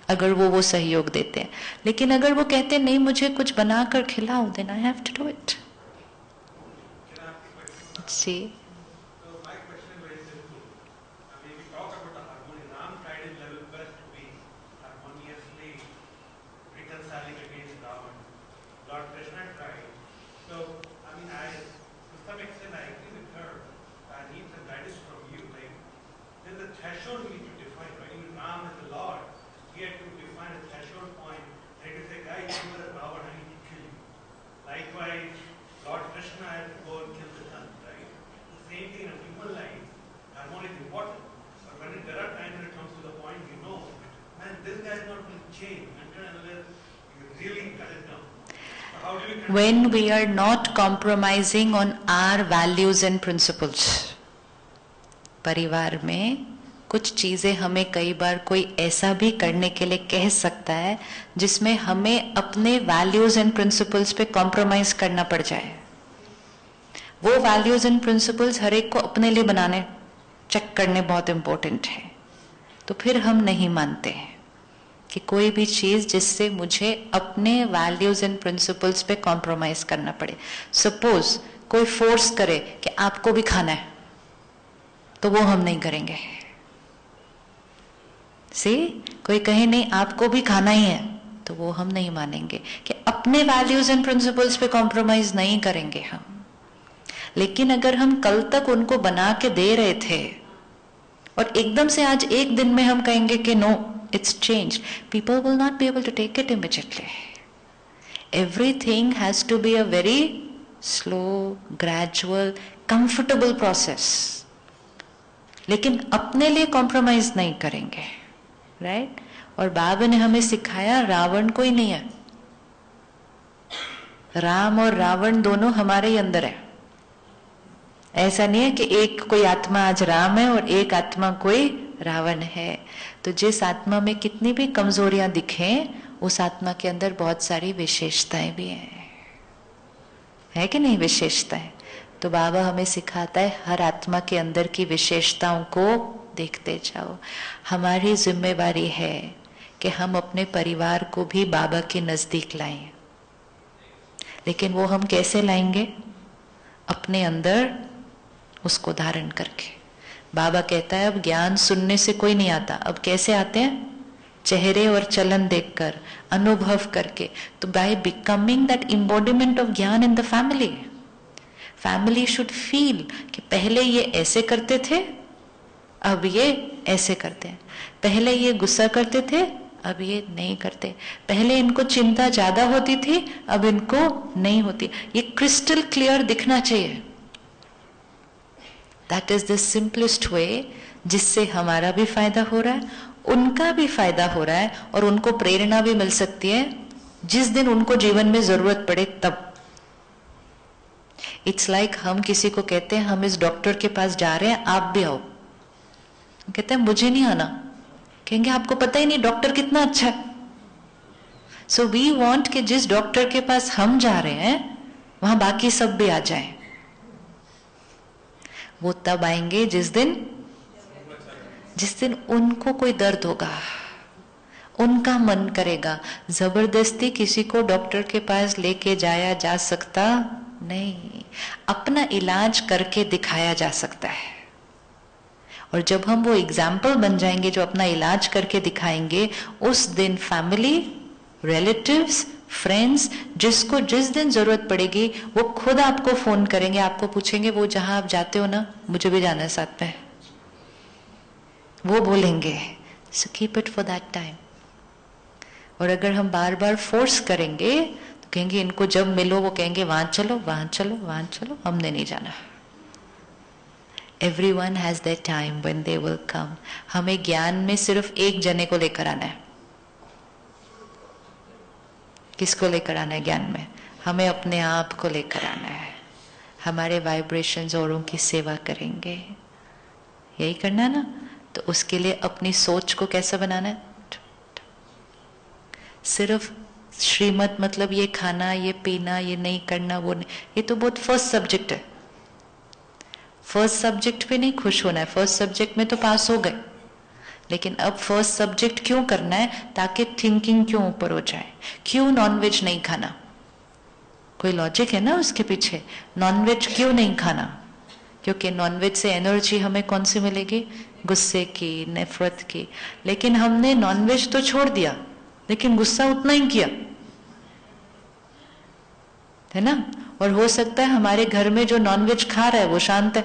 अगर वो सहयोग देते हैं। लेकिन अगर वो कहते हैं नहीं मुझे कुछ बनाकर खिलाओ, then I have to do it. See when we are not compromising on our values and principles, परिवार में कुछ चीजें हमें कई बार कोई ऐसा भी करने के लिए कह सकता है जिसमें हमें अपने वैल्यूज एंड प्रिंसिपल्स पे कॉम्प्रोमाइज करना पड़ जाए। वो वैल्यूज एंड प्रिंसिपल्स हर एक को अपने लिए बनाने चेक करने बहुत इंपॉर्टेंट है। तो फिर हम नहीं मानते हैं कि कोई भी चीज जिससे मुझे अपने वैल्यूज एंड प्रिंसिपल्स पे कॉम्प्रोमाइज करना पड़े। सपोज कोई फोर्स करे कि आपको भी खाना है, तो वो हम नहीं करेंगे। कोई कहे नहीं आपको भी खाना ही है, तो वो हम नहीं मानेंगे कि अपने वैल्यूज एंड प्रिंसिपल्स पे कॉम्प्रोमाइज नहीं करेंगे हम। लेकिन अगर हम कल तक उनको बना के दे रहे थे और एकदम से आज एक दिन में हम कहेंगे कि no it's changed, people will not be able to take it immediately. Everything has to be a very slow, gradual, comfortable process. लेकिन अपने लिए कॉम्प्रोमाइज नहीं करेंगे, राइट? और बाबा ने हमें सिखाया रावण कोई नहीं है, राम और रावण दोनों हमारे ही अंदर है। ऐसा नहीं है कि एक कोई आत्मा आज राम है और एक आत्मा कोई रावण है। तो जिस आत्मा में कितनी भी कमजोरियां दिखें, उस आत्मा के अंदर बहुत सारी विशेषताएं भी हैं, है कि नहीं विशेषताएं? तो बाबा हमें सिखाता है हर आत्मा के अंदर की विशेषताओं को देखते जाओ। हमारी जिम्मेवारी है कि हम अपने परिवार को भी बाबा के नजदीक लाएं। लेकिन वो हम कैसे लाएंगे? अपने अंदर उसको धारण करके। बाबा कहता है अब ज्ञान सुनने से कोई नहीं आता, अब कैसे आते हैं? चेहरे और चलन देखकर, अनुभव करके। तो by becoming that embodiment of gyan in the family, family should feel कि पहले ये ऐसे करते थे, अब ये ऐसे करते हैं। पहले ये गुस्सा करते थे, अब ये नहीं करते। पहले इनको चिंता ज्यादा होती थी, अब इनको नहीं होती। ये क्रिस्टल क्लियर दिखना चाहिए। That is the simplest way, जिससे हमारा भी फायदा हो रहा है, उनका भी फायदा हो रहा है, और उनको प्रेरणा भी मिल सकती है जिस दिन उनको जीवन में जरूरत पड़े तब। इट्स लाइक हम किसी को कहते हैं हम इस डॉक्टर के पास जा रहे हैं, आप भी आओ। कहते हैं मुझे नहीं आना, कहेंगे आपको पता ही नहीं डॉक्टर कितना अच्छा है। सो वी वांट कि जिस डॉक्टर के पास हम जा रहे हैं वहां बाकी सब भी आ जाएं। वो तब आएंगे जिस दिन उनको कोई दर्द होगा, उनका मन करेगा। जबरदस्ती किसी को डॉक्टर के पास लेके जाया जा सकता नहीं, अपना इलाज करके दिखाया जा सकता है। और जब हम वो एग्जाम्पल बन जाएंगे जो अपना इलाज करके दिखाएंगे, उस दिन फैमिली, रिलेटिव्स, फ्रेंड्स, जिसको जिस दिन जरूरत पड़ेगी वो खुद आपको फोन करेंगे, आपको पूछेंगे वो जहां आप जाते हो ना, मुझे भी जाना है साथ में, वो बोलेंगे। So keep it for that time. और अगर हम बार बार फोर्स करेंगे तो कहेंगे इनको जब मिलो वो कहेंगे वहां चलो, वहां चलो, वहां चलो, हमने नहीं जाना। Everyone has their time when they will come. हमें ज्ञान में सिर्फ एक जने को लेकर आना है। किसको लेकर आना है ज्ञान में? हमें अपने आप को लेकर आना है। हमारे वाइब्रेशंस औरों की सेवा करेंगे, यही करना है ना। तो उसके लिए अपनी सोच को कैसा बनाना है? सिर्फ श्रीमत मतलब ये खाना, ये पीना, ये नहीं करना, वो नहीं, ये तो बहुत फर्स्ट सब्जेक्ट है। फर्स्ट सब्जेक्ट पे नहीं खुश होना है, फर्स्ट सब्जेक्ट में तो पास हो गए, लेकिन अब फर्स्ट सब्जेक्ट क्यों करना है? ताकि थिंकिंग क्यों ऊपर हो जाए। क्यों नॉनवेज नहीं खाना? कोई लॉजिक है ना उसके पीछे। नॉनवेज क्यों नहीं खाना? क्योंकि नॉनवेज से एनर्जी हमें कौन सी मिलेगी? गुस्से की, नफरत की। लेकिन हमने नॉनवेज तो छोड़ दिया, लेकिन गुस्सा उतना ही किया, है ना? और हो सकता है हमारे घर में जो नॉनवेज खा रहा है वो शांत है,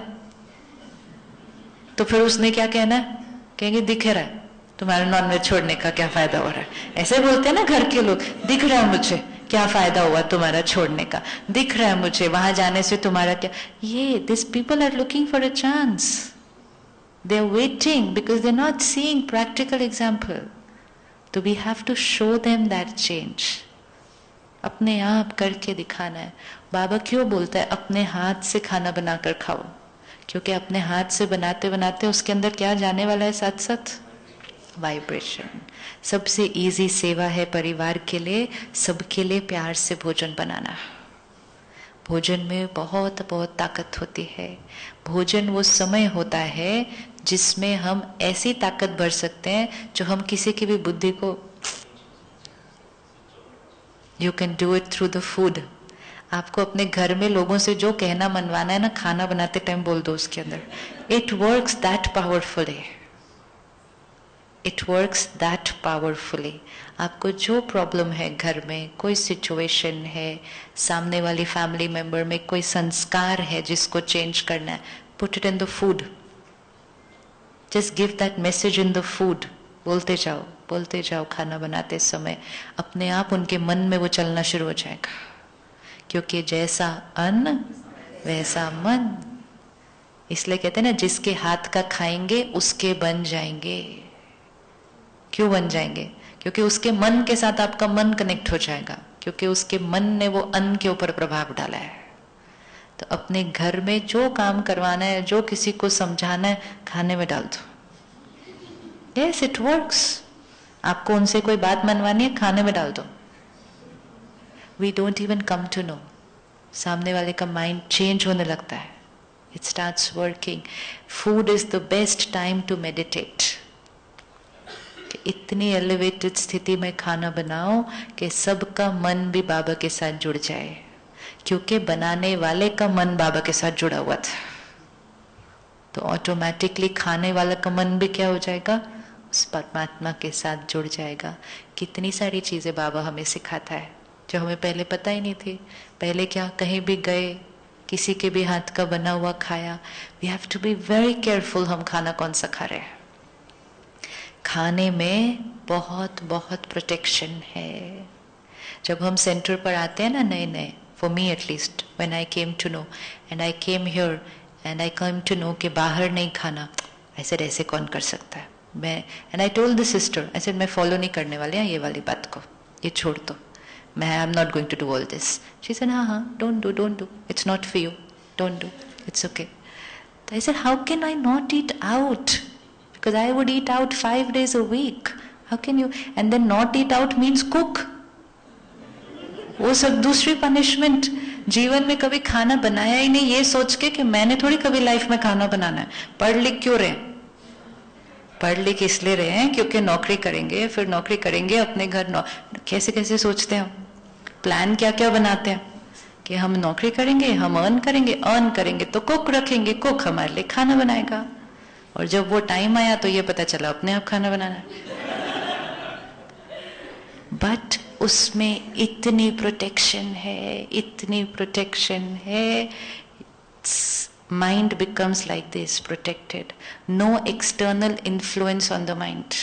तो फिर उसने क्या कहना है? कहेंगे दिख रहा है तुम्हारा नॉनवेज छोड़ने का क्या फायदा हो रहा है। ऐसे बोलते हैं ना घर के लोग, दिख रहा है मुझे क्या फायदा हुआ तुम्हारा छोड़ने का, दिख रहा है मुझे वहां जाने से तुम्हारा क्या। ये this people are looking for a chance, they are waiting because they are not seeing practical example. तो we have to show them that change. अपने आप करके दिखाना है। बाबा क्यों बोलता है अपने हाथ से खाना बनाकर खाओ? क्योंकि अपने हाथ से बनाते बनाते उसके अंदर क्या जाने वाला है? साथ साथ वाइब्रेशन। सबसे इजी सेवा है परिवार के लिए, सबके लिए प्यार से भोजन बनाना। भोजन में बहुत बहुत ताकत होती है। भोजन वो समय होता है जिसमें हम ऐसी ताकत भर सकते हैं जो हम किसी की भी बुद्धि को, you can do it through the food. आपको अपने घर में लोगों से जो कहना मनवाना है ना, खाना बनाते टाइम बोल दो उसके अंदर। It works that powerfully, it works that powerfully. आपको जो प्रॉब्लम है घर में, कोई सिचुएशन है, सामने वाली फैमिली मेंबर में कोई संस्कार है जिसको चेंज करना है, put it in the food. Just give that message in the food. बोलते जाओ खाना बनाते समय, अपने आप उनके मन में वो चलना शुरू हो जाएगा। क्योंकि जैसा अन्न वैसा मन। इसलिए कहते हैं ना, जिसके हाथ का खाएंगे उसके बन जाएंगे। क्यों बन जाएंगे? क्योंकि उसके मन के साथ आपका मन कनेक्ट हो जाएगा, क्योंकि उसके मन ने वो अन्न के ऊपर प्रभाव डाला है। तो अपने घर में जो काम करवाना है, जो किसी को समझाना है, खाने में डाल दो। Yes, it works. आपको उनसे कोई बात मनवानी है, खाने में डाल दो। We don't even come to know, सामने वाले का माइंड चेंज होने लगता है। It starts working. Food is the best time to meditate. इतनी एलिवेटेड स्थिति में खाना बनाओ कि सबका मन भी बाबा के साथ जुड़ जाए, क्योंकि बनाने वाले का मन बाबा के साथ जुड़ा हुआ था। तो ऑटोमेटिकली खाने वाला का मन भी क्या हो जाएगा? उस परमात्मा के साथ जुड़ जाएगा। कितनी सारी चीजें बाबा हमें सिखाता है जो हमें पहले पता ही नहीं थी। पहले क्या, कहीं भी गए किसी के भी हाथ का बना हुआ खाया। We have to be very careful हम खाना कौन सा खा रहे हैं। खाने में बहुत बहुत प्रोटेक्शन है। जब हम सेंटर पर आते हैं ना नए नए, for me at least, when I came to know and I came here and I came to know कि बाहर नहीं खाना, ऐसे कौन कर सकता है। मैं and I told the sister, I said मैं फॉलो नहीं करने वाले हैं ये वाली बात को, ये छोड़ दो, मैं I am not going to do all this. She said हाँ, don't do, it's not for you, don't do, it's okay. तो I said how can I not eat out, because I would eat out 5 days a week. How can you? And then not eat out means cook. वो सब दूसरी punishment. जीवन में कभी खाना बनाया ही नहीं, ये सोच के कि मैंने थोड़ी कभी लाइफ में खाना बनाना है। पढ़ लिख क्यों रहे? पढ़ लिख इसलिए रहे हैं क्योंकि नौकरी करेंगे, फिर नौकरी करेंगे अपने घर। कैसे कैसे सोचते हैं हम, प्लान क्या क्या बनाते हैं कि हम नौकरी करेंगे, हम अर्न करेंगे तो कुक रखेंगे, कुक हमारे लिए खाना बनाएगा। और जब वो टाइम आया तो ये पता चला अपने आप खाना बनाना है। बट उसमें इतनी प्रोटेक्शन है, mind becomes like this, protected. No external influence on the mind.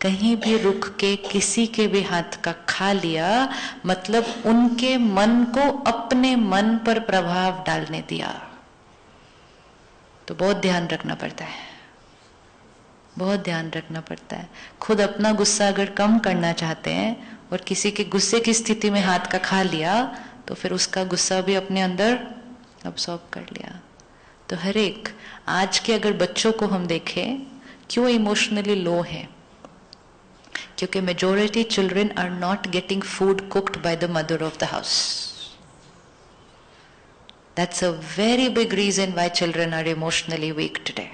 कहीं भी रुक के किसी के भी हाथ का खा लिया, मतलब उनके मन को अपने मन पर प्रभाव डालने दिया। तो बहुत ध्यान रखना पड़ता है, बहुत ध्यान रखना पड़ता है। खुद अपना गुस्सा अगर कम करना चाहते हैं और किसी के गुस्से की स्थिति में हाथ का खा लिया, तो फिर उसका गुस्सा भी अपने अंदर अब्सॉर्ब कर लिया। तो हर एक आज के अगर बच्चों को हम देखें, क्यों इमोशनली लो है, क्योंकि majority children are not getting food cooked by the mother of the house. That's a very big reason why children are emotionally weak today.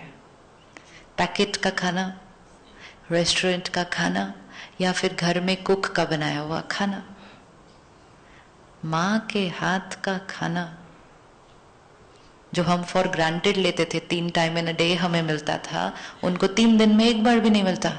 Packet का खाना, रेस्टोरेंट का खाना, या फिर घर में कुक का बनाया हुआ खाना, माँ के हाथ का खाना जो हम फॉर ग्रांटेड लेते थे, 3 टाइम इन अ डे हमें मिलता था, उनको 3 दिन में एक बार भी नहीं मिलता.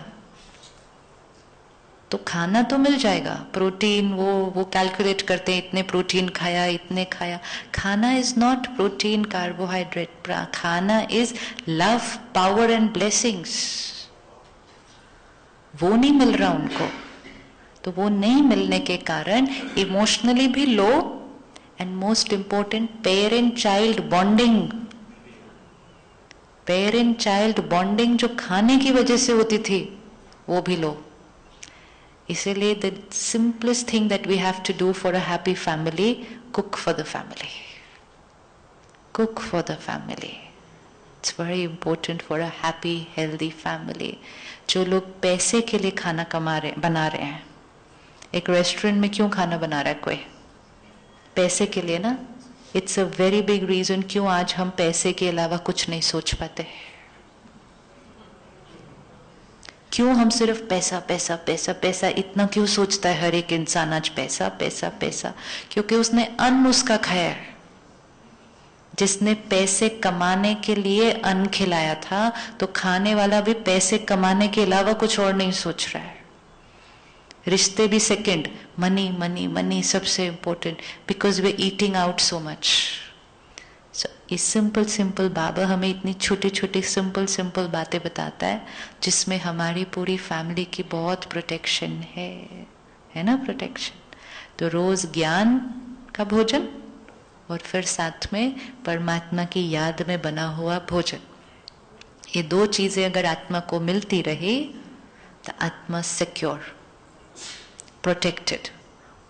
तो खाना तो मिल जाएगा, प्रोटीन वो कैलकुलेट करते हैं, इतने प्रोटीन खाया, इतने खाया. खाना इज नॉट प्रोटीन कार्बोहाइड्रेट. खाना is love, power and blessings. वो नहीं मिल रहा उनको. तो वो नहीं मिलने के कारण इमोशनली भी low, and most important parent child bonding. Parent child bonding जो खाने की वजह से होती थी वो भी लो. इसीलिए the simplest thing that we have to do for a happy family, cook for the family. Cook for the family. It's very important for a happy healthy family. जो लोग पैसे के लिए खाना बना रहे हैं, एक रेस्टोरेंट में क्यों खाना बना रहा है कोई? पैसे के लिए ना. It's a very big reason क्यों आज हम पैसे के अलावा कुछ नहीं सोच पाते. क्यों हम सिर्फ पैसा पैसा पैसा पैसा इतना क्यों सोचता है हर एक इंसान आज? पैसा पैसा पैसा. क्योंकि उसने अन्न उसका खाया है. जिसने पैसे कमाने के लिए अन्न खिलाया था, तो खाने वाला भी पैसे कमाने के अलावा कुछ और नहीं सोच रहा है. रिश्ते भी सेकंड, मनी मनी मनी सबसे important, because we eating out so much. So इस सिंपल सिंपल बाबा हमें इतनी छोटी छोटी सिंपल सिंपल बातें बताता है, जिसमें हमारी पूरी फैमिली की बहुत प्रोटेक्शन है ना, प्रोटेक्शन. तो रोज ज्ञान का भोजन और फिर साथ में परमात्मा की याद में बना हुआ भोजन. ये 2 चीजें अगर आत्मा को मिलती रही तो आत्मा सिक्योर, प्रोटेक्टेड.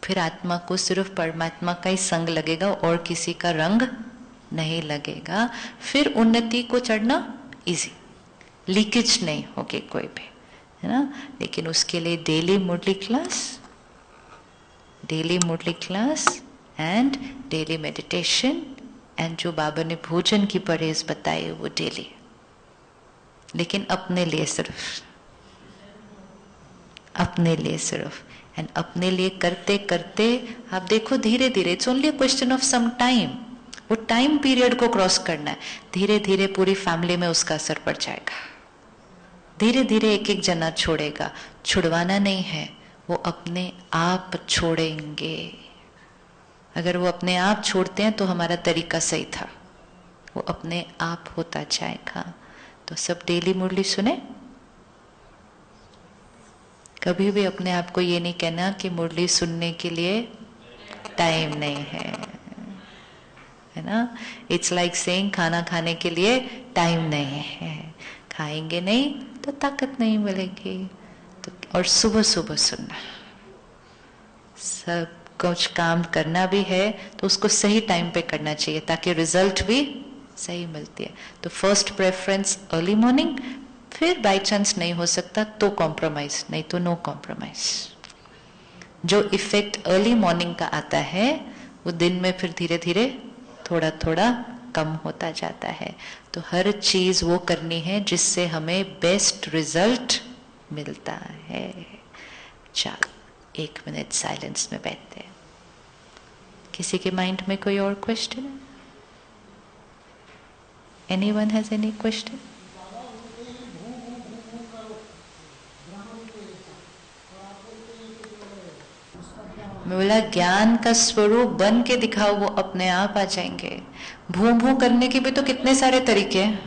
फिर आत्मा को सिर्फ परमात्मा का ही संग लगेगा और किसी का रंग नहीं लगेगा. फिर उन्नति को चढ़ना इजी, लीकेज नहीं होगी कोई भी, है ना. लेकिन उसके लिए daily Murli class and daily meditation, and जो बाबा ने भोजन की परहेज बताई वो डेली, लेकिन अपने लिए सिर्फ. एंड अपने लिए करते करते आप देखो धीरे धीरे, it's only a question of some time. वो टाइम पीरियड को क्रॉस करना है. धीरे धीरे पूरी फैमिली में उसका असर पड़ जाएगा. धीरे धीरे एक एक जना छोड़ेगा. छुड़वाना नहीं है, वो अपने आप छोड़ेंगे. अगर वो अपने आप छोड़ते हैं तो हमारा तरीका सही था. वो अपने आप होता जाएगा. तो सब डेली मुरली सुने. कभी भी अपने आप को ये नहीं कहना कि मुरली सुनने के लिए टाइम नहीं है ना. इट्स लाइक सेइंग खाना खाने के लिए टाइम नहीं है. खाएंगे नहीं तो ताकत नहीं मिलेगी. तो और सुबह सुबह सुनना. सब कुछ काम करना भी है तो उसको सही टाइम पे करना चाहिए, ताकि रिजल्ट भी सही मिलती है. तो फर्स्ट प्रेफरेंस अर्ली मॉर्निंग. फिर बाई चांस नहीं हो सकता तो कॉम्प्रोमाइज, नहीं तो नो कॉम्प्रोमाइज. जो इफेक्ट अर्ली मॉर्निंग का आता है वो दिन में फिर धीरे धीरे थोड़ा थोड़ा कम होता जाता है. तो हर चीज वो करनी है जिससे हमें बेस्ट रिजल्ट मिलता है. चलो 1 मिनट साइलेंस में बैठते हैं. किसी के माइंड में कोई और क्वेश्चन है? Anyone has any question? मैं बोला ज्ञान का स्वरूप बन के दिखाओ, वो अपने आप आ जाएंगे. भू भू करने के भी तो कितने सारे तरीके हैं.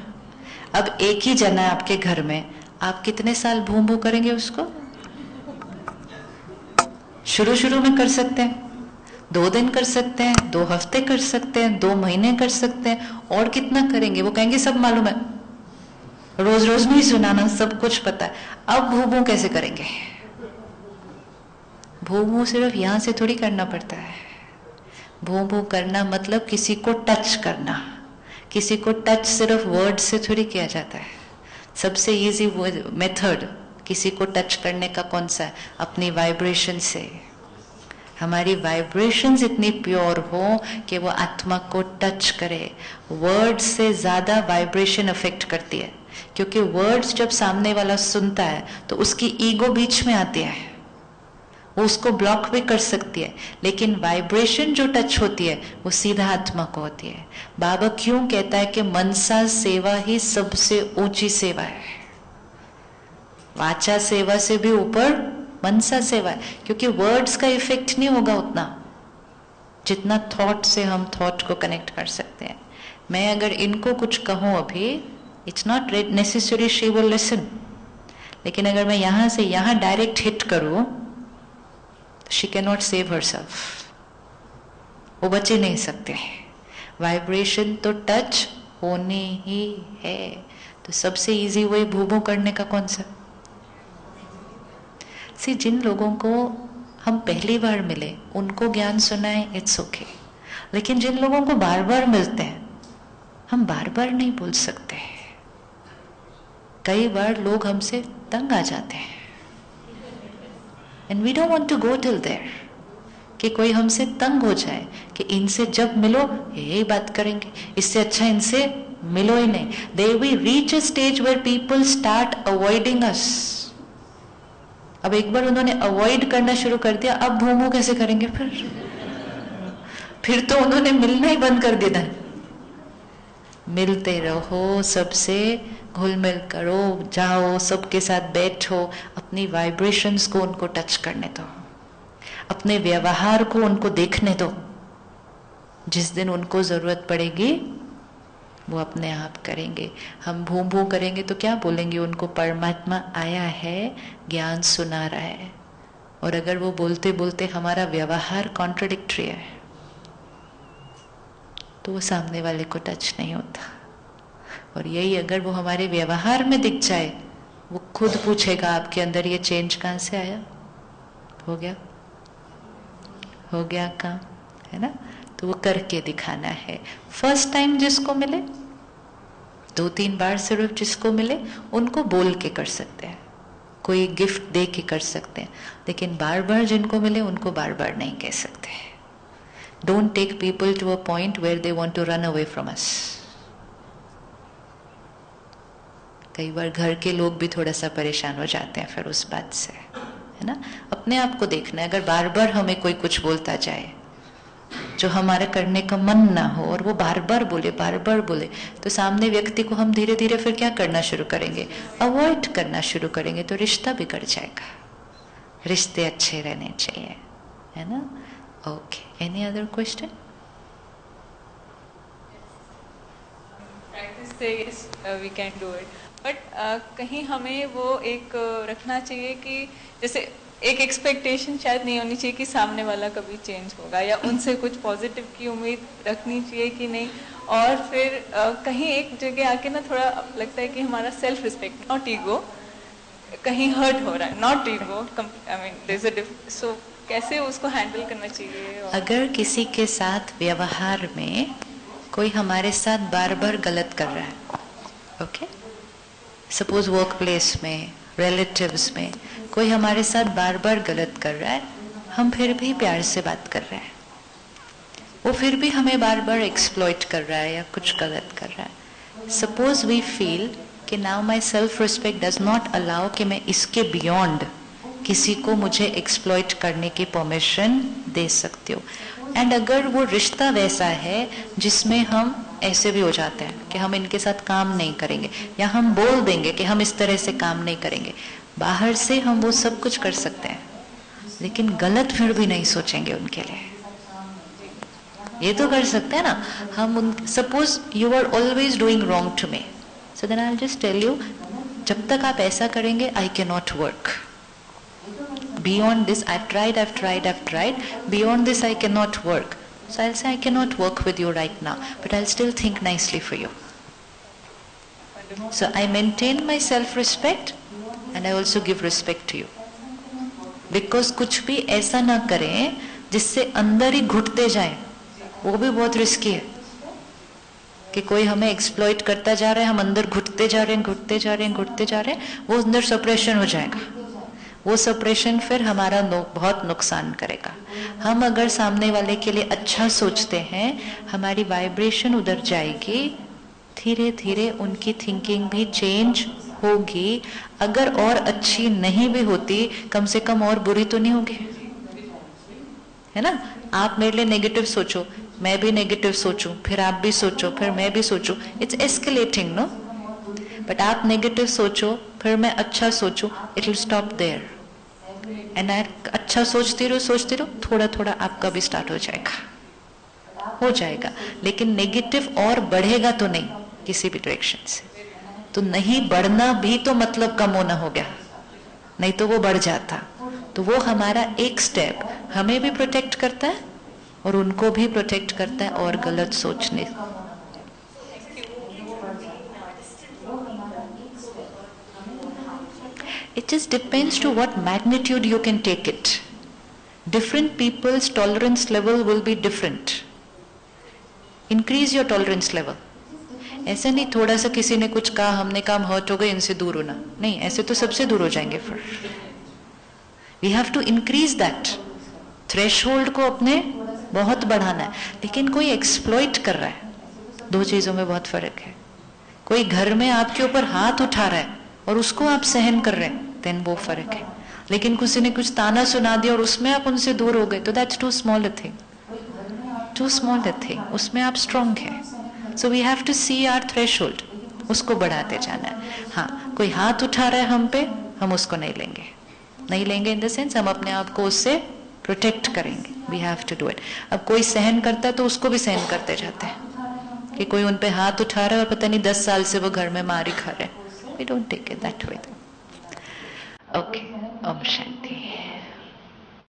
अब एक ही जना है आपके घर में, आप कितने साल भू भू करेंगे उसको? शुरू में कर सकते हैं, 2 दिन कर सकते हैं, 2 हफ्ते कर सकते हैं, 2 महीने कर सकते हैं. और कितना करेंगे? वो कहेंगे सब मालूम है, रोज रोज नहीं सुनाना, सब कुछ पता है. अब भू भू कैसे करेंगे? भू भू सिर्फ यहां से थोड़ी करना पड़ता है. भू भू करना मतलब किसी को टच करना. किसी को टच सिर्फ वर्ड से थोड़ी किया जाता है. सबसे इजी मेथड किसी को टच करने का कौन सा है? अपनी वाइब्रेशन से। हमारी वाइब्रेशंस इतनी प्योर हो कि वो आत्मा को टच करे। वर्ड्स से ज्यादा वाइब्रेशन अफेक्ट करती है, क्योंकि वर्ड्स जब सामने वाला सुनता है तो उसकी ईगो बीच में आती है, वो उसको ब्लॉक भी कर सकती है, लेकिन वाइब्रेशन जो टच होती है वो सीधा आत्मा को होती है। बाबा क्यों कहता है कि मनसा सेवा ही सबसे ऊंची सेवा है, वाचा सेवा से भी ऊपर मनसा सेवा है, क्योंकि वर्ड्स का इफेक्ट नहीं होगा उतना जितना थॉट से हम थॉट को कनेक्ट कर सकते हैं। मैं अगर इनको कुछ कहूं अभी, it's not necessary she will listen, लेकिन अगर मैं यहां से यहां डायरेक्ट हिट करूं, she can not save herself, वो बच ही नहीं सकते। वाइब्रेशन तो टच होने ही है। तो सबसे इजी वे भूभू करने का कौन सा? सी, जिन लोगों को हम पहली बार मिले उनको ज्ञान सुनाए, इट्स ओके, लेकिन जिन लोगों को बार बार मिलते हैं हम बार बार नहीं बोल सकते। कई बार लोग हमसे तंग आ जाते हैं, and we don't want to go till there, कि कोई हमसे तंग हो जाए कि इनसे जब मिलो यही बात करेंगे, इससे अच्छा इनसे मिलो ही नहीं। They we reach a stage where people start avoiding us. अब एक बार उन्होंने अवॉइड करना शुरू कर दिया, अब भूमू कैसे करेंगे? फिर तो उन्होंने मिलना ही बंद कर दिया। मिलते रहो, सबसे घुल मिल करो, जाओ सबके साथ बैठो, अपनी वाइब्रेशंस को उनको टच करने दो, अपने व्यवहार को उनको देखने दो। जिस दिन उनको जरूरत पड़ेगी वो अपने आप करेंगे। हम भू भू करेंगे तो क्या बोलेंगे उनको? परमात्मा आया है, ज्ञान सुना रहा है। और अगर वो बोलते बोलते हमारा व्यवहार कॉन्ट्रडिक्टरी है तो वो सामने वाले को टच नहीं होता। और यही अगर वो हमारे व्यवहार में दिख जाए, वो खुद पूछेगा आपके अंदर ये चेंज कहाँ से आया? हो गया, हो गया काम, है ना? तो वो करके दिखाना है। फर्स्ट टाइम जिसको मिले, 2-3 बार सिर्फ जिसको मिले, उनको बोल के कर सकते हैं, कोई गिफ्ट दे के कर सकते हैं, लेकिन बार बार जिनको मिले उनको बार बार नहीं कह सकते। Don't take people to a point where they want to run away from us. कई बार घर के लोग भी थोड़ा सा परेशान हो जाते हैं फिर उस बात से, है ना? अपने आप को देखना है। अगर बार बार हमें कोई कुछ बोलता जाए जो हमारा करने का मन ना हो और वो बार बार बोले, तो सामने व्यक्ति को हम धीरे धीरे फिर क्या करना शुरू करेंगे? अवॉइड करना शुरू करेंगे, तो रिश्ता बिगड़ जाएगा। रिश्ते अच्छे रहने चाहिए, है ना? Okay. Any other question? Practice से yes, we can do it. But कहीं हमें वो एक रखना चाहिए कि जैसे एक एक्सपेक्टेशन शायद नहीं होनी चाहिए कि सामने वाला कभी चेंज होगा, या उनसे कुछ पॉजिटिव की उम्मीद रखनी चाहिए कि नहीं। और फिर कहीं एक जगह आके ना थोड़ा लगता है कि हमारा सेल्फ रिस्पेक्ट, नॉट ईगो, कहीं हर्ट हो रहा है, not ego, I mean there is a difference. So कैसे उसको हैंडल करना चाहिए? अगर किसी के साथ व्यवहार में कोई हमारे साथ बार बार गलत कर रहा है, ओके, सपोज वर्क प्लेस में, रिलेटिव्स में कोई हमारे साथ बार बार गलत कर रहा है, हम फिर भी प्यार से बात कर रहे हैं, वो फिर भी हमें बार बार एक्सप्लॉइट कर रहा है या कुछ गलत कर रहा है। सपोज वी फील कि now my self respect does not allow कि मैं इसके बियॉन्ड किसी को मुझे एक्सप्लॉइट करने की परमिशन दे सकती हो। एंड अगर वो रिश्ता वैसा है जिसमें हम ऐसे भी हो जाते हैं कि हम इनके साथ काम नहीं करेंगे, या हम बोल देंगे कि हम इस तरह से काम नहीं करेंगे, बाहर से हम वो सब कुछ कर सकते हैं लेकिन गलत फिर भी नहीं सोचेंगे उनके लिए। ये तो कर सकते हैं ना हम। Suppose you are always doing wrong to me, so then I will just tell you, जब तक आप ऐसा करेंगे I can not work. Beyond this, I've tried. Beyond this, I cannot work. So I'll say I cannot work with you right now, but I'll still think nicely for you. So I maintain my self-respect and I also give respect to you. Because कुछ भी ऐसा ना करें जिससे अंदर ही घुटते जाएं, वो भी बहुत रिस्की है। कि कोई हमें एक्सप्लॉइट करता जा रहा है, हम अंदर घुटते जा रहे हैं, घुटते जा रहे हैं, घुटते जा रहे हैं, वो अंदर सप्रेशन हो जाएगा। वो सप्रेशन फिर हमारा बहुत नुकसान करेगा। हम अगर सामने वाले के लिए अच्छा सोचते हैं, हमारी वाइब्रेशन उधर जाएगी, धीरे धीरे उनकी थिंकिंग भी चेंज होगी। अगर और अच्छी नहीं भी होती, कम से कम और बुरी तो नहीं होगी, है ना। आप मेरे लिए नेगेटिव सोचो, मैं भी नेगेटिव सोचूं, फिर आप भी सोचो, फिर मैं भी सोचूं, इट्स एस्केलेटिंग, नो। बट आप नेगेटिव सोचो, फिर मैं अच्छा सोचूं, it will stop there. And अच्छा सोचती रहो, थोड़ा थोड़ा आपका भी स्टार्ट हो जाएगा। लेकिन नेगेटिव और बढ़ेगा तो नहीं किसी भी डायरेक्शन से। तो नहीं बढ़ना भी तो मतलब कम होना हो गया, नहीं तो वो बढ़ जाता। तो वो हमारा एक स्टेप हमें भी प्रोटेक्ट करता है और उनको भी प्रोटेक्ट करता है और गलत सोचने। It just depends to what magnitude you can take it. Different people's tolerance level will be different. Increase your tolerance level. ऐसे नहीं थोड़ा सा किसी ने कुछ कहा, हमने कहा हर्ट हो गए, इनसे दूर होना, नहीं, ऐसे तो सबसे दूर हो जाएंगे फिर। We have to increase that. Threshold को अपने बहुत बढ़ाना है। लेकिन कोई एक्सप्लॉइट कर रहा है, दो चीजों में बहुत फर्क है। कोई घर में आपके ऊपर हाथ उठा रहा है और उसको आप सहन कर रहे हैं, देन वो फर्क है। लेकिन किसी ने कुछ ताना सुना दिया और उसमें आप उनसे दूर हो गए, तो that's too small a thing, उसमें आप स्ट्रांग है। So we have to see our threshold, उसको बढ़ाते जाना है। हाँ, कोई हाथ उठा रहा है हम पे, हम उसको नहीं लेंगे इन द सेंस हम अपने आप को उससे प्रोटेक्ट करेंगे। We have to do it. अब कोई सहन करता है तो उसको भी सहन करते जाते हैं कि कोई उन पे हाथ उठा रहा है और पता नहीं 10 साल से वो घर में मार ही खा रहे हैं। We don't take it that way. Okay, Om Shanti.